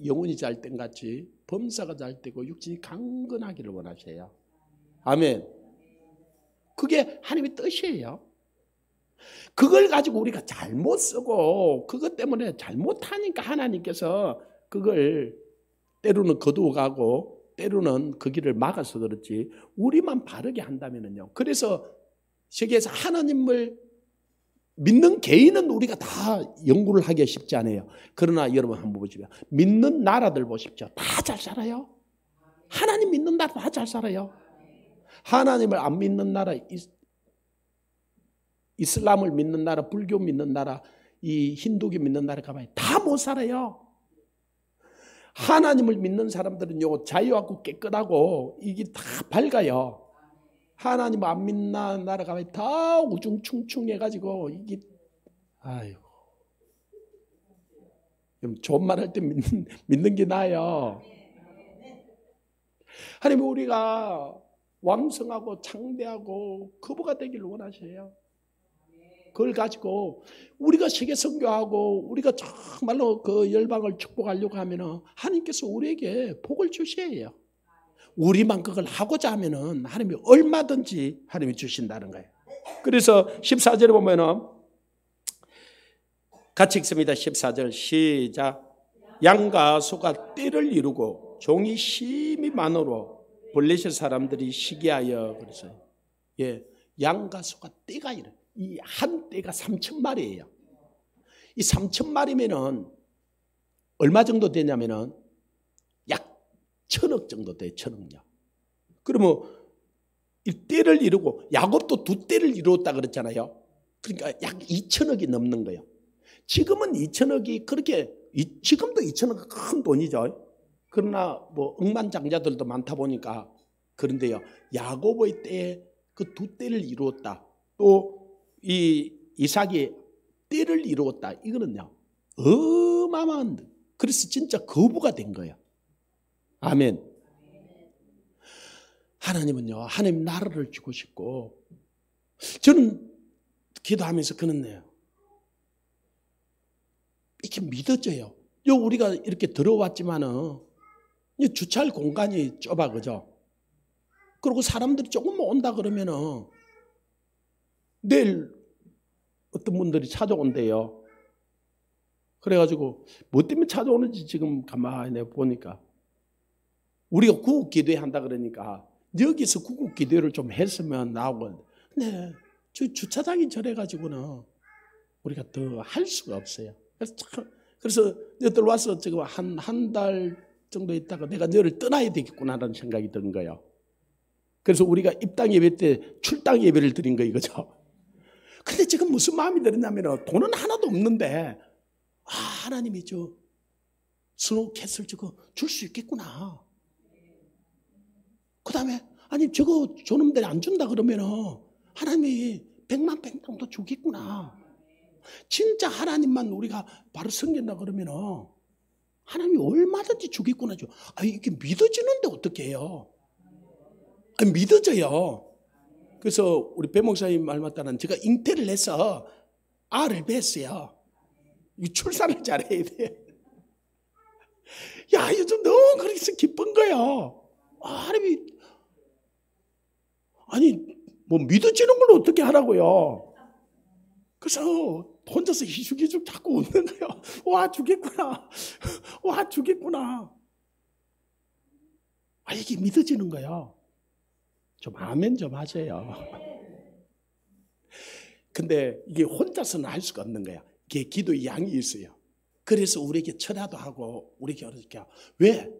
영혼이 잘 된 같이 범사가 잘 되고 육신이 강건하기를 원하셔요. 아멘. 그게 하나님의 뜻이에요. 그걸 가지고 우리가 잘못 쓰고 그것 때문에 잘못하니까 하나님께서 그걸 때로는 거두어가고 때로는 그 길을 막아서 그렇지, 우리만 바르게 한다면요. 그래서 세계에서 하나님을 믿는 개인은 우리가 다 연구를 하기가 쉽지 않아요. 그러나 여러분 한번 보시면 믿는 나라들 보십시오. 다 잘 살아요. 하나님 믿는 나라 다 잘 살아요. 하나님을 안 믿는 나라, 이슬람을 믿는 나라, 불교 믿는 나라, 이 힌두교 믿는 나라 가봐요. 다 못 살아요. 하나님을 믿는 사람들은 자유하고 깨끗하고 이게 다 밝아요. 하나님 안 믿는 나라 가봐요. 다 우중충충해가지고 이게 좋은 말 할 때 믿는 게 나아요. 하나님 우리가 왕성하고 창대하고 거부가 되기를 원하셔요. 그걸 가지고 우리가 세계 선교하고 우리가 정말로 그 열방을 축복하려고 하면은 하나님께서 우리에게 복을 주셔요. 우리만 그걸 하고자 하면은 하나님이 얼마든지 하나님이 주신다는 거예요. 그래서 14절에 보면은 같이 읽습니다. 14절 시작. 양과 소가 떼를 이루고 종이 심히 많으로 블레셋 사람들이 시기하여 그랬어요. 양과 소가 떼가 이래. 이 한 떼가 3,000마리예요. 이 3,000마리면은 얼마 정도 되냐면은 약 1,000억 정도 돼요. 1,000억요. 그러면 이 떼를 이루고 야곱도 2떼를 이루었다 그랬잖아요. 그러니까 약 2,000억이 넘는 거예요. 지금은 2,000억이 그렇게, 지금도 2,000억은 큰 돈이죠. 그러나 뭐 억만장자들도 많다 보니까. 그런데요, 야곱의 때에 그 2떼를 이루었다. 또 이 이삭이 떼를 이루었다. 이거는요, 어마어마한, 그래서 진짜 거부가 된 거예요. 아멘. 하나님은요, 하나님 나라를 주고 싶고, 저는 기도하면서 그렇네요. 이렇게 믿어져요. 우리가 이렇게 들어왔지만은 주차할 공간이 좁아, 그죠? 그리고 사람들이 조금만 온다 그러면은 내일 어떤 분들이 찾아온대요. 그래가지고 뭐 때문에 찾아오는지 지금 가만히 보니까 우리가 구국 기도회 한다 그러니까 여기서 구국 기도회를 좀 했으면 나오고, 근데 저 주차장이 저래가지고는 우리가 더 할 수가 없어요. 그래서 너희들 와서 지금 한 달 정도 있다가 내가 너를 떠나야 되겠구나라는 생각이 든 거예요. 그래서 우리가 입당 예배 때 출당 예배를 드린 거 이거죠. 근데 지금 무슨 마음이 들었냐면 돈은 하나도 없는데 하나님이 저 스노우캐슬 저거 줄 수 있겠구나. 그 다음에 아니 저거 저놈들이 안 준다 그러면 하나님이 100만 팽당도 주겠구나. 진짜 하나님만 우리가 바로 섬긴다 그러면 하나님이 얼마든지 주겠구나. 이게 믿어지는데 어떻게 해요? 믿어져요. 그래서 우리 배 목사님 말 맞다는 제가 잉태를 해서 알을 뱄어요. 출산을 잘해야 돼. 야, 요즘 너무 그래서 기쁜 거예요. 하나님이 아니 뭐 믿어지는 걸 어떻게 하라고요? 그래서 혼자서 희죽희죽 자꾸 웃는 거예요. 와 주겠구나. 와 주겠구나. 이게 믿어지는 거예요. 좀 아멘 좀 하세요. 근데 이게 혼자서는 할 수가 없는 거야. 이게 기도의 양이 있어요. 그래서 우리에게 철야도 하고 우리에게 어떻게 왜?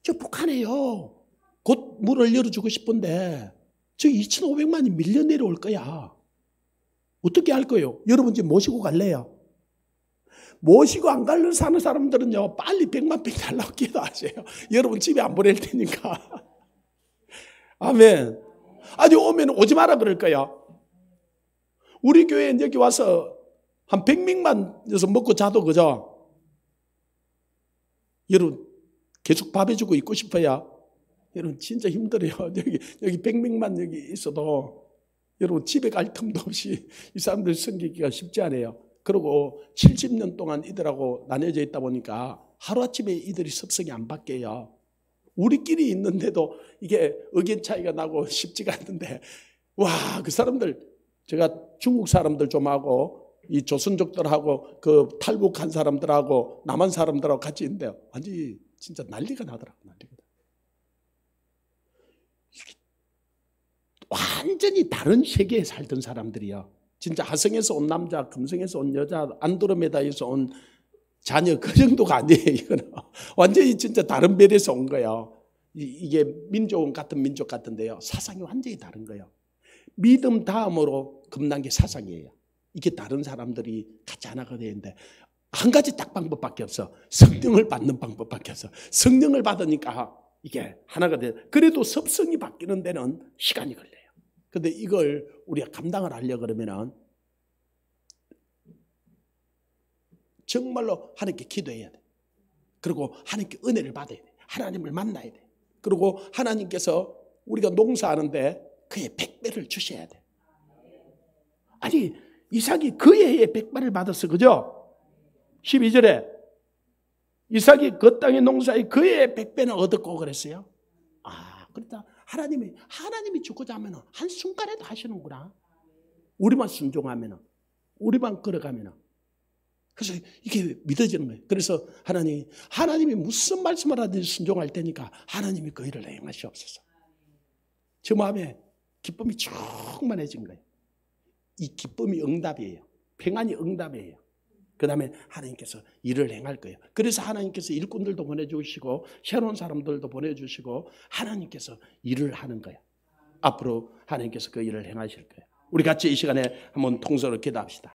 저 북한에요. 곧 문을 열어주고 싶은데 저 2,500만이 밀려 내려올 거야. 어떻게 할 거예요? 여러분 지금 모시고 갈래요? 모시고 안 갈래 사는 사람들은요 빨리 100만 병 달라고 기도하세요. 여러분 집에 안 보낼 테니까. 아멘. 아니 오면 오지 마라 그럴 거야. 우리 교회에 여기 와서 한 100명만 먹고 자도 그죠? 여러분 계속 밥 해주고 있고 싶어요. 여러분 진짜 힘들어요. 여기 100명만 여기 있어도 여러분 집에 갈 틈도 없이 이 사람들 섬기기가 쉽지 않아요. 그리고 70년 동안 이들하고 나뉘어져 있다 보니까 하루아침에 이들이 섭성이 안 바뀌어요. 우리끼리 있는데도 이게 의견 차이가 나고 쉽지가 않는데 와, 그 사람들 제가 중국 사람들 좀 하고 이 조선족들하고 그 탈북한 사람들하고 남한 사람들하고 같이 있는데 완전히 진짜 난리가 나더라고요. 난리가. 완전히 다른 세계에 살던 사람들이요. 진짜 하성에서 온 남자, 금성에서 온 여자, 안드로메다에서 온 자녀 그 정도가 아니에요. 이거는 완전히 진짜 다른 별에서 온 거예요. 이게 민족은 같은 민족 같은데요. 사상이 완전히 다른 거예요. 믿음 다음으로 겁난 게 사상이에요. 이게 다른 사람들이 같이 하나가 되는데 한 가지 딱 방법밖에 없어. 성령을 받는 방법밖에 없어. 성령을 받으니까 이게 하나가 돼. 그래도 섭성이 바뀌는 데는 시간이 걸려요. 근데 이걸 우리가 감당을 하려고 그러면은 정말로 하나님께 기도해야 돼. 그리고 하나님께 은혜를 받아야 돼. 하나님을 만나야 돼. 그리고 하나님께서 우리가 농사하는데 그의 100배를 주셔야 돼. 아니 이삭이 그의 해에 100배를 받았어. 그죠? 12절에 이삭이 그 땅의 농사에 그의 100배는 얻었고 그랬어요. 그렇다. 하나님이 주고자 하면 한순간에도 하시는구나. 우리만 순종하면, 우리만 걸어가면. 그래서 이게 믿어지는 거예요. 그래서 하나님이 무슨 말씀을 하든지 순종할 테니까 하나님이 그 일을 행하시옵소서. 저 마음에 기쁨이 충만해진 거예요. 이 기쁨이 응답이에요. 평안이 응답이에요. 그 다음에 하나님께서 일을 행할 거예요. 그래서 하나님께서 일꾼들도 보내주시고 새로운 사람들도 보내주시고 하나님께서 일을 하는 거예요. 앞으로 하나님께서 그 일을 행하실 거예요. 우리 같이 이 시간에 한번 통성으로 기도합시다.